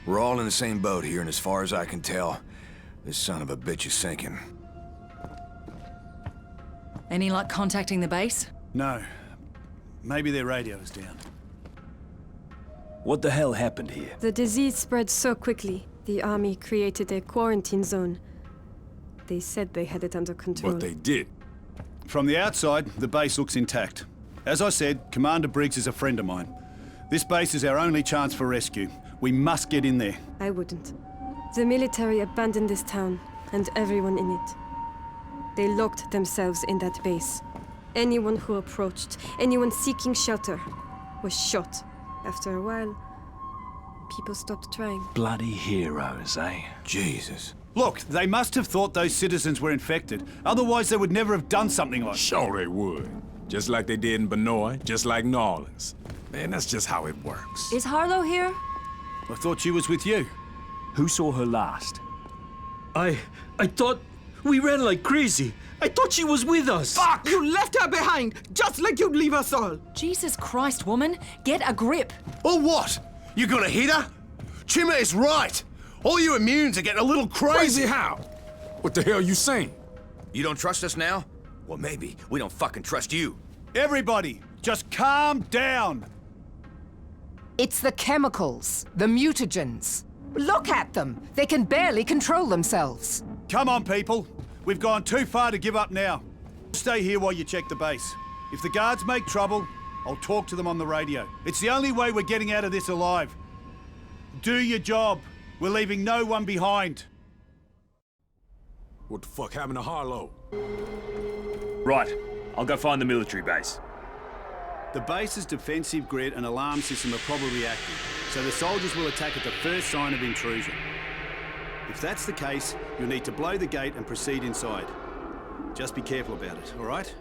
Speaker 10: We're all in the same boat here, and as far as I can tell, this son of a bitch is sinking.
Speaker 2: Any luck contacting the base?
Speaker 5: No. Maybe their radio is down.
Speaker 1: What the hell happened here?
Speaker 16: The disease spread so quickly, the army created a quarantine zone. They said they had it under control.
Speaker 15: But they did.
Speaker 5: From the outside, the base looks intact. As I said, Commander Briggs is a friend of mine. This base is our only chance for rescue. We must get in there.
Speaker 16: I wouldn't. The military abandoned this town, and everyone in it. They locked themselves in that base. Anyone who approached, anyone seeking shelter, was shot. After a while, people stopped trying.
Speaker 1: Bloody heroes, eh?
Speaker 10: Jesus.
Speaker 5: Look, they must have thought those citizens were infected. Otherwise, they would never have done something like that.
Speaker 15: Sure they would. Just like they did in Benoit, just like New Orleans. Man, that's just how it works.
Speaker 12: Is Harlow here?
Speaker 5: I thought she was with you.
Speaker 1: Who saw her last?
Speaker 10: I thought we ran like crazy. I thought she was with us.
Speaker 17: Fuck! You left her behind, just like you'd leave us all.
Speaker 2: Jesus Christ, woman. Get a grip.
Speaker 13: Or what? You gonna hit her? Chima is right. All you immunes are getting a little crazy.
Speaker 15: Crazy how? What the hell you saying?
Speaker 10: You don't trust us now? Well, maybe we don't fucking trust you.
Speaker 5: Everybody, just calm down.
Speaker 19: It's the chemicals, the mutagens. Look at them. They can barely control themselves.
Speaker 5: Come on, people. We've gone too far to give up now. Stay here while you check the base. If the guards make trouble, I'll talk to them on the radio. It's the only way we're getting out of this alive. Do your job. We're leaving no one behind.
Speaker 15: What the fuck happened to Harlow?
Speaker 1: Right. I'll go find the military base.
Speaker 5: The base's defensive grid and alarm system are probably active, so the soldiers will attack at the first sign of intrusion. If that's the case, you'll need to blow the gate and proceed inside. Just be careful about it, all right?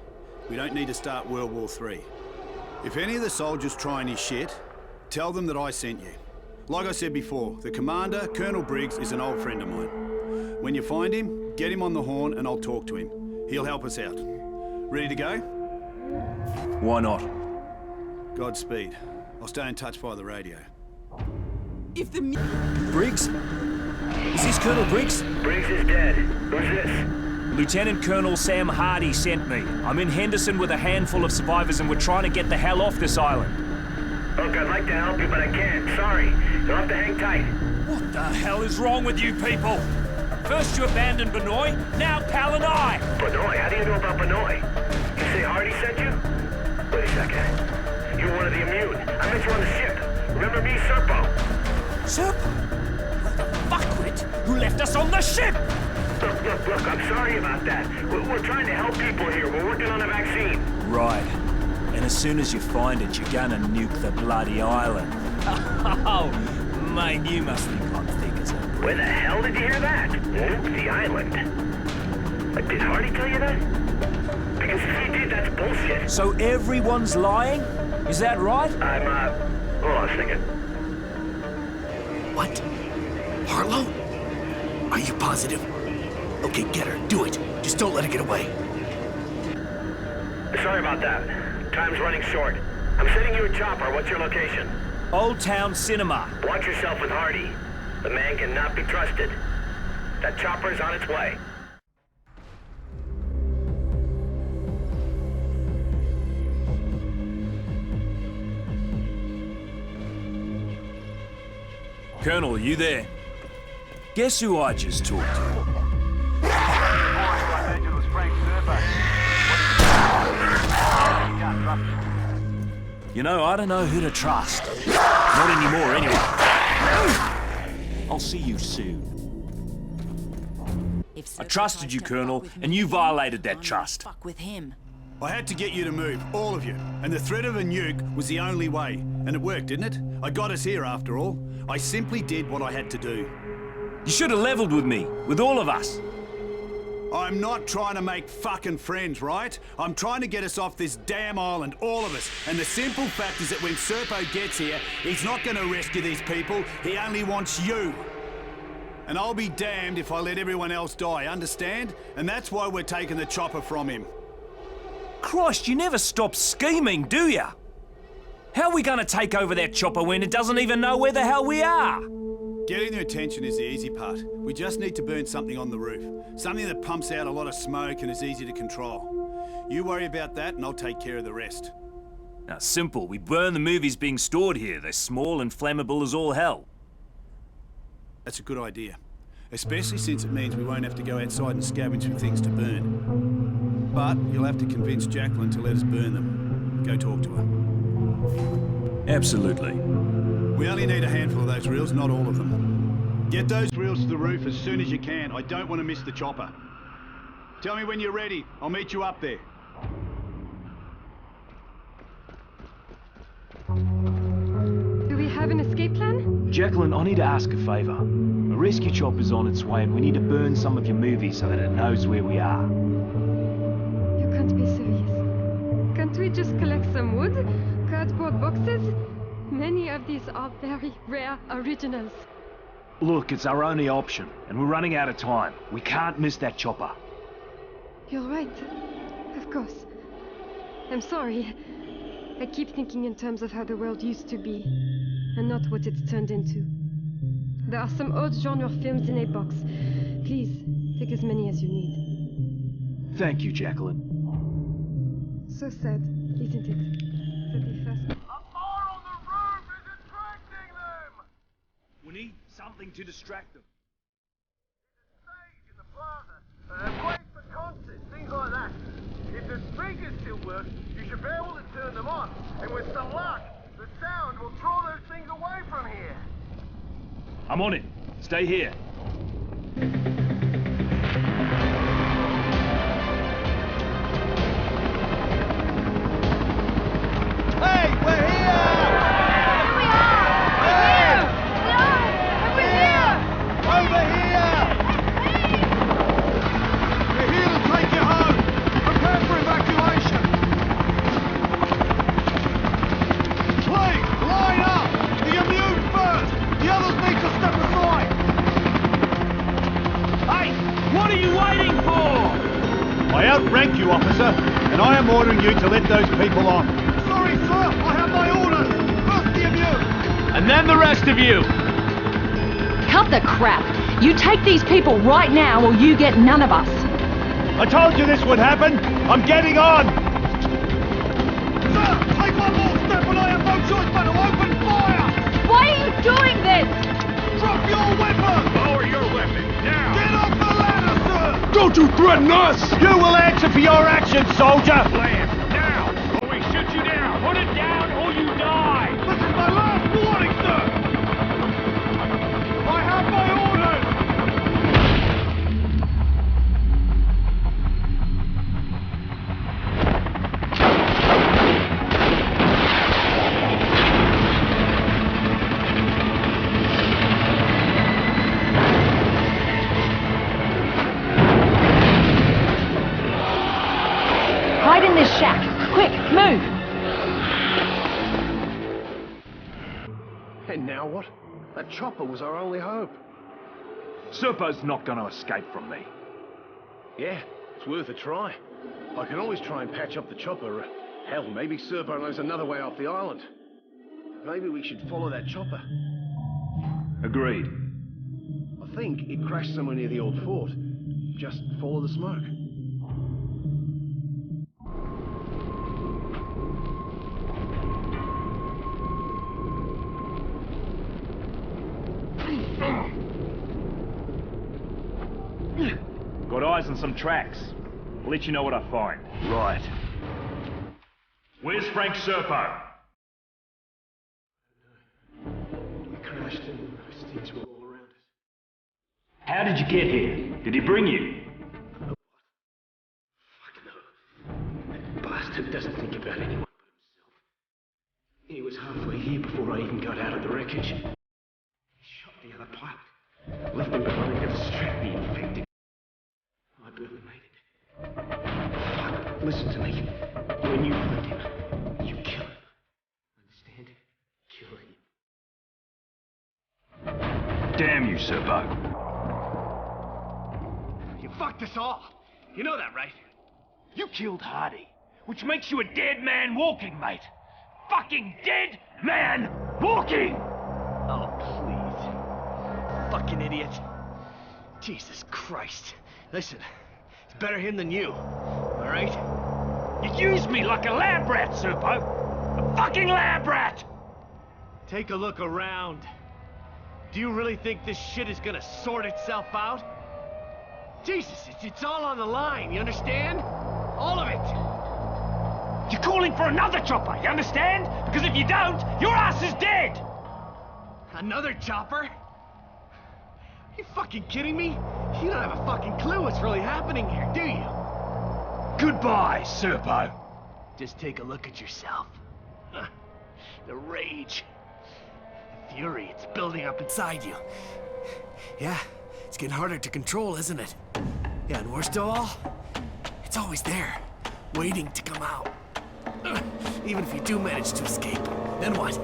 Speaker 5: We don't need to start World War III. If any of the soldiers try any shit, tell them that I sent you. Like I said before, the commander, Colonel Briggs, is an old friend of mine. When you find him, get him on the horn and I'll talk to him. He'll help us out. Ready to go?
Speaker 1: Why not?
Speaker 5: Godspeed. I'll stay in touch by the radio.
Speaker 17: If the
Speaker 1: Briggs? Is this Colonel Briggs?
Speaker 18: Briggs is dead. Who's this?
Speaker 1: Lieutenant Colonel Sam Hardy sent me. I'm in Henderson with a handful of survivors and we're trying to get the hell off this island.
Speaker 18: Look, I'd like to help you, but I can't. Sorry. You'll have to hang tight.
Speaker 1: What the hell is wrong with you people? First you abandoned Benoit, now Pal and I.
Speaker 18: Benoit? How do you know about Benoit? You say Hardy sent you? Wait a second. You're one of the immune. I met you on the ship. Remember me, Serpo?
Speaker 1: Serpo? The fuckwit who left us on the ship!
Speaker 18: Look, I'm sorry about that. We're trying to help people here. We're working on a vaccine.
Speaker 1: Right. And as soon as you find it, you're gonna nuke the bloody island. Oh, mate, you must think I'm thick as a brick.
Speaker 20: Where the hell did you hear that? Nuke the island. Did Hardy tell you that? Because if he did, that's bullshit.
Speaker 1: So everyone's lying? Is that right?
Speaker 20: Hold on a second.
Speaker 8: What? Harlow? Are you positive? Okay, get her. Do it. Just don't let her get away.
Speaker 20: Sorry about that. Time's running short. I'm sending you a chopper. What's your location?
Speaker 1: Old Town Cinema.
Speaker 20: Watch yourself with Hardy. The man cannot be trusted. That chopper is on its way.
Speaker 1: Colonel, are you there? Guess who I just talked to? You know, I don't know who to trust. Not anymore, anyway. I'll see you soon. I trusted you, Colonel, and you violated that trust.
Speaker 2: Fuck with him.
Speaker 5: I had to get you to move, all of you. And the threat of a nuke was the only way. And it worked, didn't it? I got us here, after all. I simply did what I had to do.
Speaker 1: You should have leveled with me, with all of us.
Speaker 5: I'm not trying to make fucking friends, right? I'm trying to get us off this damn island, all of us. And the simple fact is that when Serpo gets here, he's not gonna rescue these people. He only wants you. And I'll be damned if I let everyone else die, understand? And that's why we're taking the chopper from him.
Speaker 1: Christ, you never stop scheming, do ya? How are we gonna take over that chopper when it doesn't even know where the hell we are?
Speaker 5: Getting their attention is the easy part. We just need to burn something on the roof. Something that pumps out a lot of smoke and is easy to control. You worry about that and I'll take care of the rest.
Speaker 1: Now, simple. We burn the movies being stored here. They're small and flammable as all hell.
Speaker 5: That's a good idea. Especially since it means we won't have to go outside and scavenge for things to burn. But you'll have to convince Jacqueline to let us burn them. Go talk to her.
Speaker 1: Absolutely.
Speaker 5: We only need a handful of those reels, not all of them. Get those reels to the roof as soon as you can. I don't want to miss the chopper. Tell me when you're ready. I'll meet you up there.
Speaker 16: Do we have an escape plan?
Speaker 1: Jacqueline, I need to ask a favour. A rescue chopper's on its way and we need to burn some of your movies so that it knows where we are.
Speaker 16: You can't be serious. Can't we just collect some wood? Cardboard boxes? Many of these are very rare originals.
Speaker 1: Look, it's our only option, and we're running out of time. We can't miss that chopper.
Speaker 16: You're right. Of course. I'm sorry. I keep thinking in terms of how the world used to be, and not what it's turned into. There are some old genre films in a box. Please, take as many as you need.
Speaker 1: Thank you, Jacqueline.
Speaker 16: So sad, isn't it? That they first...
Speaker 1: We need something to distract them.
Speaker 21: Place for concerts, things like that. If the speakers still work, you should be able to turn them on. And with some luck, the sound will draw those things away from here.
Speaker 1: I'm on it. Stay here.
Speaker 21: Hey, we're here! Over here! We're here to take you home. Prepare for evacuation. Please, line up. The immune first. The others need to step aside.
Speaker 6: Hey, what are you waiting for? I outrank you, officer, and I am ordering you to let those people on.
Speaker 21: Sorry, sir. I have my orders. First the immune.
Speaker 6: And then the rest of you.
Speaker 22: Cut the crap! You take these people right now or you get none of us.
Speaker 6: I told you this would happen! I'm getting on!
Speaker 21: Sir, take one more step and I have no choice but to open fire!
Speaker 22: Why are you doing this?
Speaker 21: Drop your weapon!
Speaker 6: Lower your weapon, now!
Speaker 21: Get off the ladder, sir!
Speaker 15: Don't you threaten us!
Speaker 6: You will answer for your actions, soldier! Blast, now! Or we shoot you down! Put it down or you die!
Speaker 21: This is my last warning, sir! I have my orders!
Speaker 22: shack. Quick, move!
Speaker 13: And now what? That chopper was our only hope.
Speaker 6: Serpo's not going to escape from me.
Speaker 13: Yeah, it's worth a try. I can always try and patch up the chopper. Hell, maybe Serpo knows another way off the island. Maybe we should follow that chopper.
Speaker 6: Agreed.
Speaker 13: I think it crashed somewhere near the old fort. Just follow the smoke.
Speaker 6: Got eyes on some tracks. I'll let you know what I find. Right. Where's Frank Serpo?
Speaker 13: We crashed and those things were all around us.
Speaker 6: How did you get here? Did he bring you?
Speaker 13: That bastard doesn't think about anyone but himself. He was halfway here before I even got out of the wreckage. He shot the other pilot. Left him behind to distract the infected. I barely made it. Fuck, listen to me. When you find him, you kill him. Understand? Kill him.
Speaker 6: Damn you, Serpo.
Speaker 13: You fucked us all. You know that, right?
Speaker 6: You killed Hardy, which makes you a dead man walking, mate. Fucking dead man walking!
Speaker 13: Oh, please. Fucking idiot. Jesus Christ. Listen, it's better him than you, all right?
Speaker 6: You used me like a lab rat, Serpo. A fucking lab rat!
Speaker 13: Take a look around. Do you really think this shit is gonna sort itself out? Jesus, it's all on the line, you understand? All of it!
Speaker 6: You're calling for another chopper, you understand? Because if you don't, your ass is dead!
Speaker 13: Another chopper? You fucking kidding me? You don't have a fucking clue what's really happening here, do you?
Speaker 6: Goodbye, Serpo.
Speaker 13: Just take a look at yourself. The rage. The fury, it's building up inside you. Yeah, it's getting harder to control, isn't it? Yeah, and worst of all, it's always there, waiting to come out. Even if you do manage to escape, then what?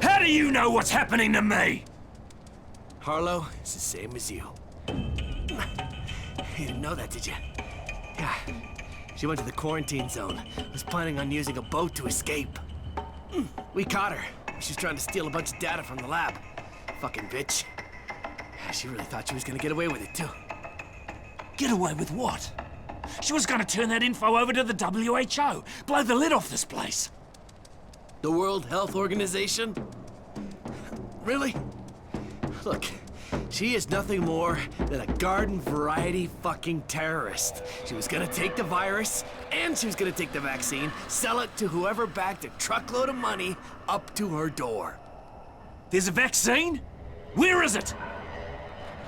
Speaker 6: How do you know what's happening to me?
Speaker 13: Harlow is the same as you. You didn't know that, did you? Yeah. She went to the quarantine zone. Was planning on using a boat to escape. We caught her. She was trying to steal a bunch of data from the lab. Fucking bitch. She really thought she was gonna get away with it, too.
Speaker 1: Get away with what? She was gonna turn that info over to the WHO. Blow the lid off this place.
Speaker 13: The World Health Organization? Really? Look, she is nothing more than a garden variety fucking terrorist. She was gonna take the virus, and she was gonna take the vaccine, sell it to whoever backed a truckload of money up to her door.
Speaker 1: There's a vaccine? Where is it?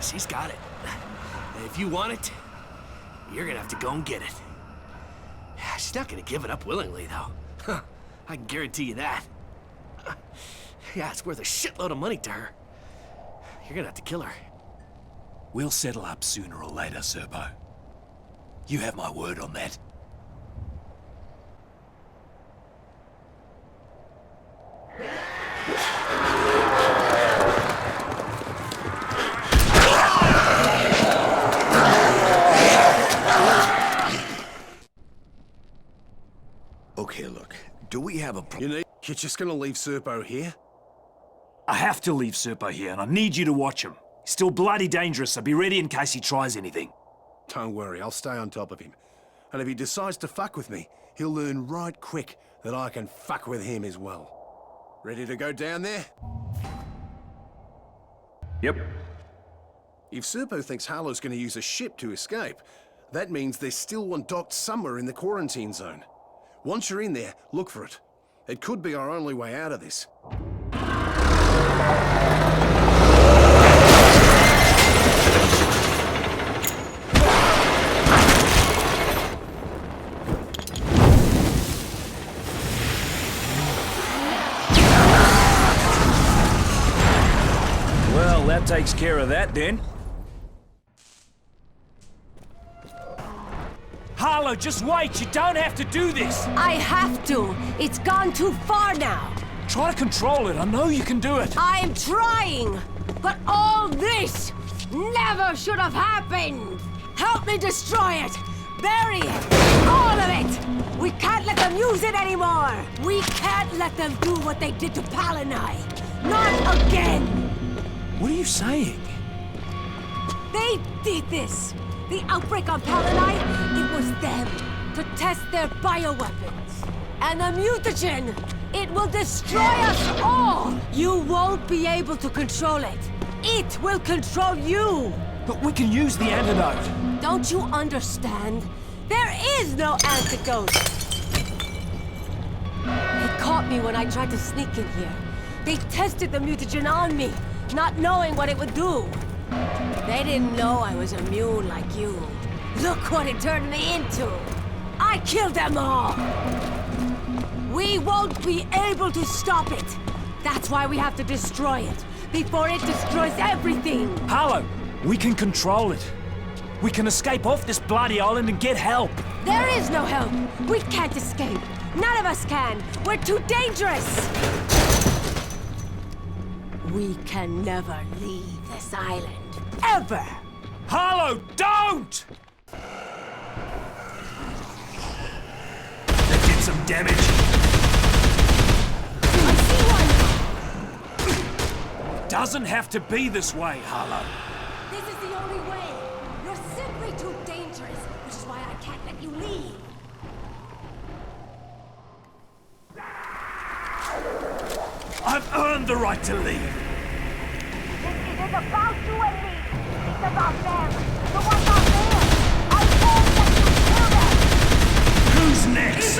Speaker 13: She's got it. And if you want it, you're gonna have to go and get it. She's not gonna give it up willingly, though. I can guarantee you that. Yeah, it's worth a shitload of money to her. You're gonna have to kill her.
Speaker 1: We'll settle up sooner or later, Serpo. You have my word on that.
Speaker 10: Okay, look. Do we have a
Speaker 13: You're just gonna leave Serpo here?
Speaker 1: I have to leave Serpo here, and I need you to watch him. He's still bloody dangerous, so be ready in case he tries anything.
Speaker 13: Don't worry, I'll stay on top of him. And if he decides to fuck with me, he'll learn right quick that I can fuck with him as well. Ready to go down there?
Speaker 6: Yep.
Speaker 13: If Serpo thinks Harlow's gonna use a ship to escape, that means there's still one docked somewhere in the quarantine zone. Once you're in there, look for it. It could be our only way out of this.
Speaker 1: Well, that takes care of that, then. Harlow! Harlow, just wait. You don't have to do this.
Speaker 11: I have to. It's gone too far now.
Speaker 1: Try to control it. I know you can do it.
Speaker 11: I'm trying. But all this never should have happened. Help me destroy it. Bury it. All of it. We can't let them use it anymore. We can't let them do what they did to Pal and I. Not again.
Speaker 1: What are you saying?
Speaker 11: They did this. The outbreak on Pal and I, it was them. To test their bioweapons. And the mutagen, it will destroy us all. You won't be able to control it. It will control you.
Speaker 1: But we can use the antidote.
Speaker 11: Don't you understand? There is no antidote. They caught me when I tried to sneak in here. They tested the mutagen on me, not knowing what it would do. They didn't know I was immune like you. Look what it turned me into. I killed them all. We won't be able to stop it. That's why we have to destroy it, before it destroys everything.
Speaker 1: Harlow, we can control it. We can escape off this bloody island and get help.
Speaker 11: There is no help. We can't escape. None of us can. We're too dangerous. We can never leave this island. Ever!
Speaker 1: Harlow, don't! That did some damage.
Speaker 11: I see one!
Speaker 1: Doesn't have to be this way, Harlow.
Speaker 11: This is the only way. You're simply too dangerous, which is why I can't let you leave.
Speaker 1: I've earned the right to leave.
Speaker 3: This isn't about you and me. It's about them. The ones out there. I won't let you kill them.
Speaker 1: Who's next?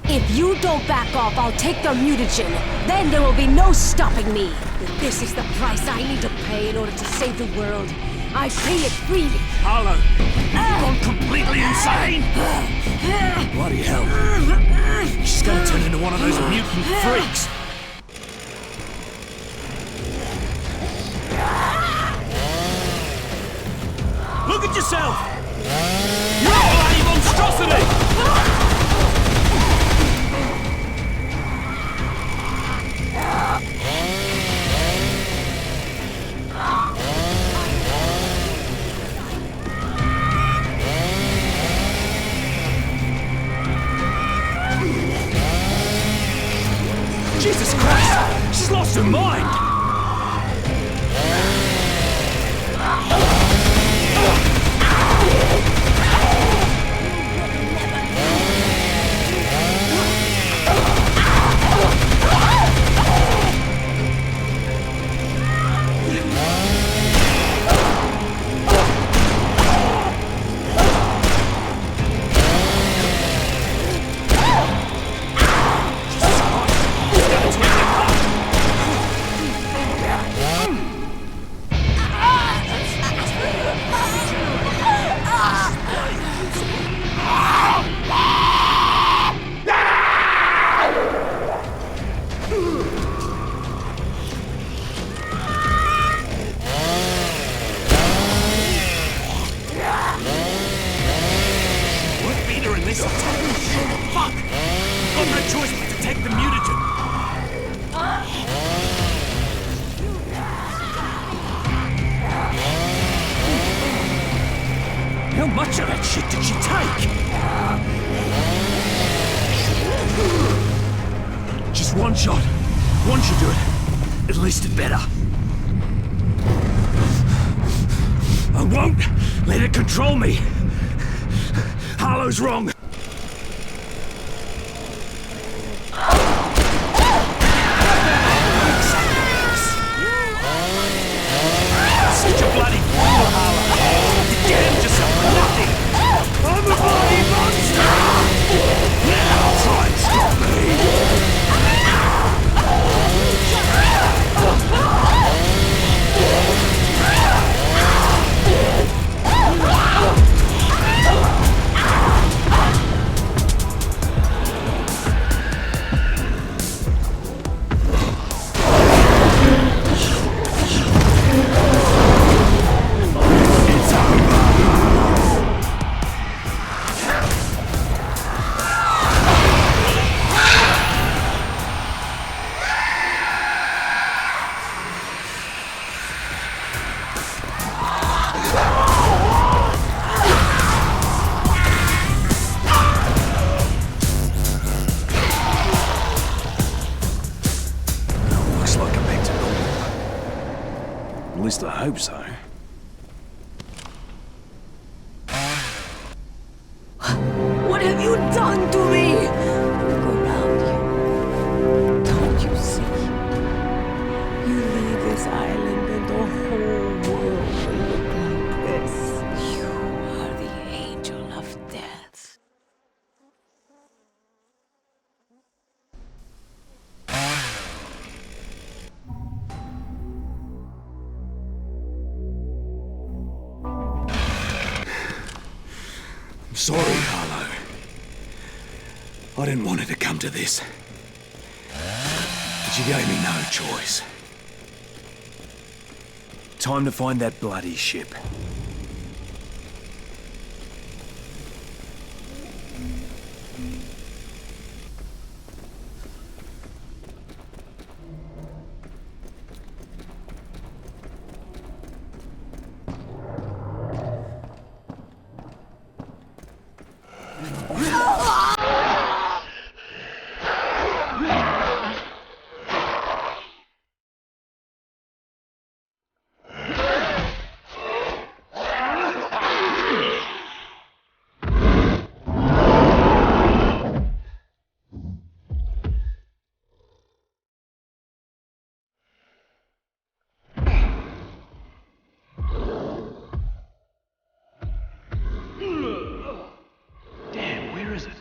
Speaker 11: If you don't back off, I'll take the mutagen. Then there will be no stopping me. If this is the price I need to pay in order to save the world, I pay it freely.
Speaker 1: Harlow, you've gone completely insane. Bloody hell. She's gonna turn into one of those mutant freaks. Look at yourself! You're a bloody monstrosity! Jesus Christ! She's lost her mind! Fuck! Got no choice but to take the mutagen. How much of that shit did she take? Just one shot. One should do it. At least it better. I won't let it control me. Harlow's wrong. Such a bloody fool, Harlow. You damned yourself for nothing. I'm a bloody monster. Now try and stop me. hope so.
Speaker 11: What have you done to me? Look around you. Don't you see? You leave this island and the whole world will look like this. You are the angel of death.
Speaker 1: I'm sorry, Harlow. I didn't want it to come to this. But you gave me no choice. Time to find that bloody ship.
Speaker 6: Damn, where is it?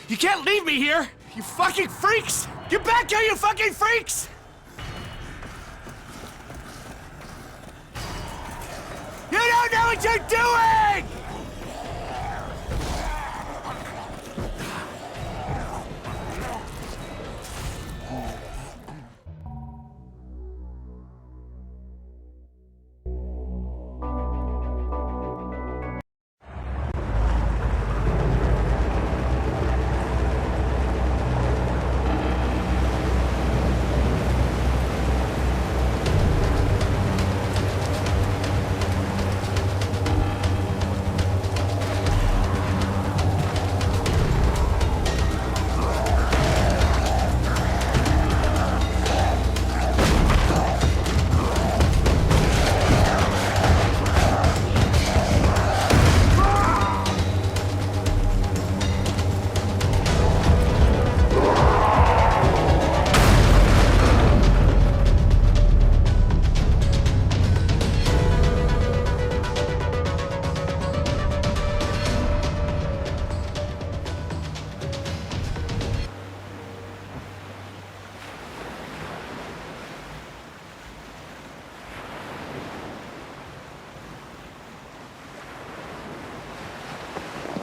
Speaker 7: You can't leave me here! You fucking freaks! Get back here, you fucking freaks! You don't know what you're doing!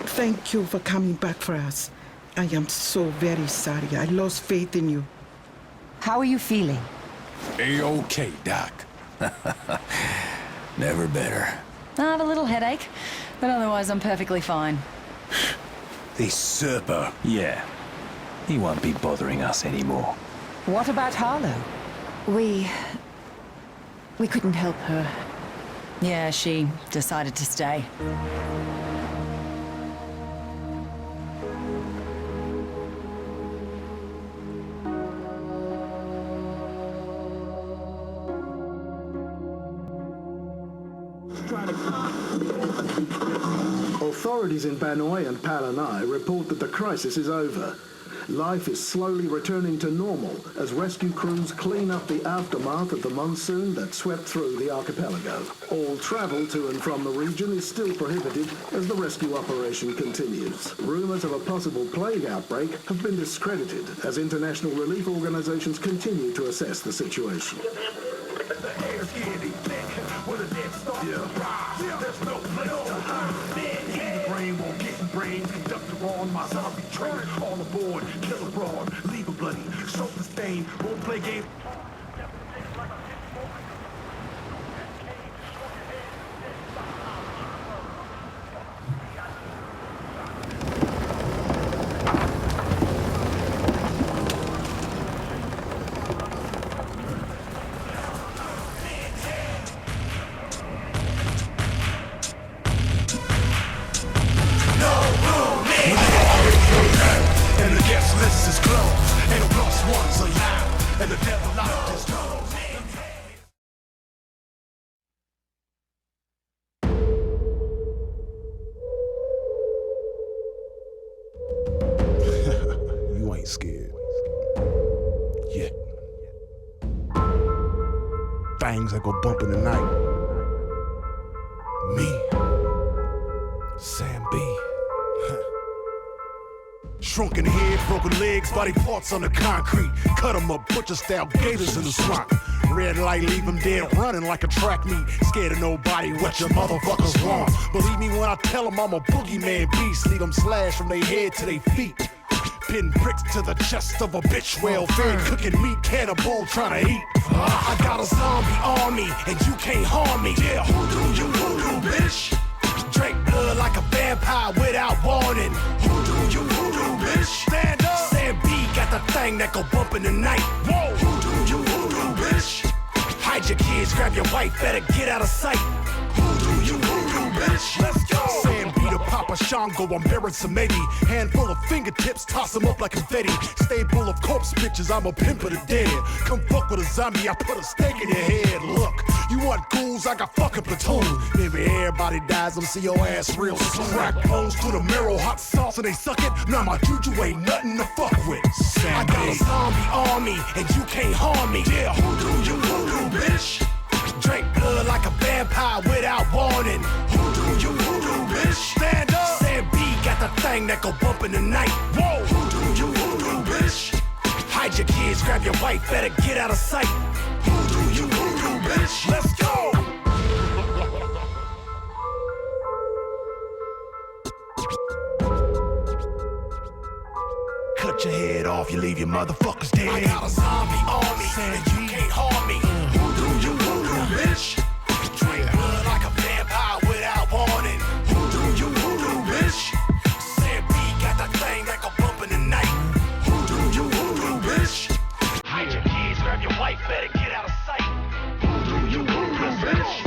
Speaker 17: Thank you for coming back for us. I am so very sorry. I lost faith in you.
Speaker 19: How are you feeling?
Speaker 15: A-okay, Doc.
Speaker 10: Never better.
Speaker 2: I have a little headache, but otherwise I'm perfectly fine.
Speaker 1: This Serpo. Yeah. He won't be bothering us anymore.
Speaker 19: What about Harlow?
Speaker 12: We couldn't help her.
Speaker 2: Yeah, she decided to stay.
Speaker 4: Authorities in Banoi and Palanai report that the crisis is over. Life is slowly returning to normal as rescue crews clean up the aftermath of the monsoon that swept through the archipelago. All travel to and from the region is still prohibited as the rescue operation continues. Rumors of a possible plague outbreak have been discredited as international relief organizations continue to assess the situation.
Speaker 9: On my zombie train, all aboard, kill abroad, leave a bloody, soak the stain, won't play games.
Speaker 15: You ain't scared. Yet. Things that go bump in the night. Me. Sam B. Shrunken head, broken legs, body parts on the concrete. Cut 'em up, butcher-style gators in the swamp. Red light, leave 'em dead, running like a track meet. Scared of nobody, what your motherfuckers want. Believe me when I tell 'em I'm a boogeyman beast. Leave 'em slashed from their head to their feet. Pin bricks to the chest of a bitch, well-fed, cooking meat, cannibal trying to eat. I got a zombie army, and you can't harm me. Yeah, hoodoo, bitch. Drink blood like a vampire without warning. Hoodoo, bitch. Stand up. Sam B got the thing that go bump in the night. Whoa, hoodoo, bitch. Hide your kids, grab your wife, better get out of sight. Hoodoo, bitch. Let's go. Sam B to Papa Shango, I'm bearing some maybe. Handful of fingertips, toss them up like confetti. Stable of corpse bitches, I'm a pimp of the dead. Come fuck with a zombie, I put a stake in your head. Look, you want ghouls, I got fucking platoon. Maybe everybody dies, I'ma see your ass real soon. Crack bones to the marrow, hot sauce and they suck it. Now my juju ain't nothing to fuck with. Sam I got a zombie army, and you can't harm me. Yeah, hoodoo, bitch. Drink blood like a vampire without warning. Hoodoo, bitch. Stand up. Sam B got the thing that go bump in the night. Whoa, hoodoo, bitch. Hide your kids, grab your wife, better get out of sight. Hoodoo, bitch. Let's go. Cut your head off, you leave your motherfuckers dead. I got a zombie army, and you can't harm me. Hoodoo, bitch. Drink blood like a vampire without warning. Hoodoo, bitch. Sam B got that thing that go bump in the night. Hoodoo, bitch. Hide your kids, grab your wife, better get out of sight. Hoodoo, bitch.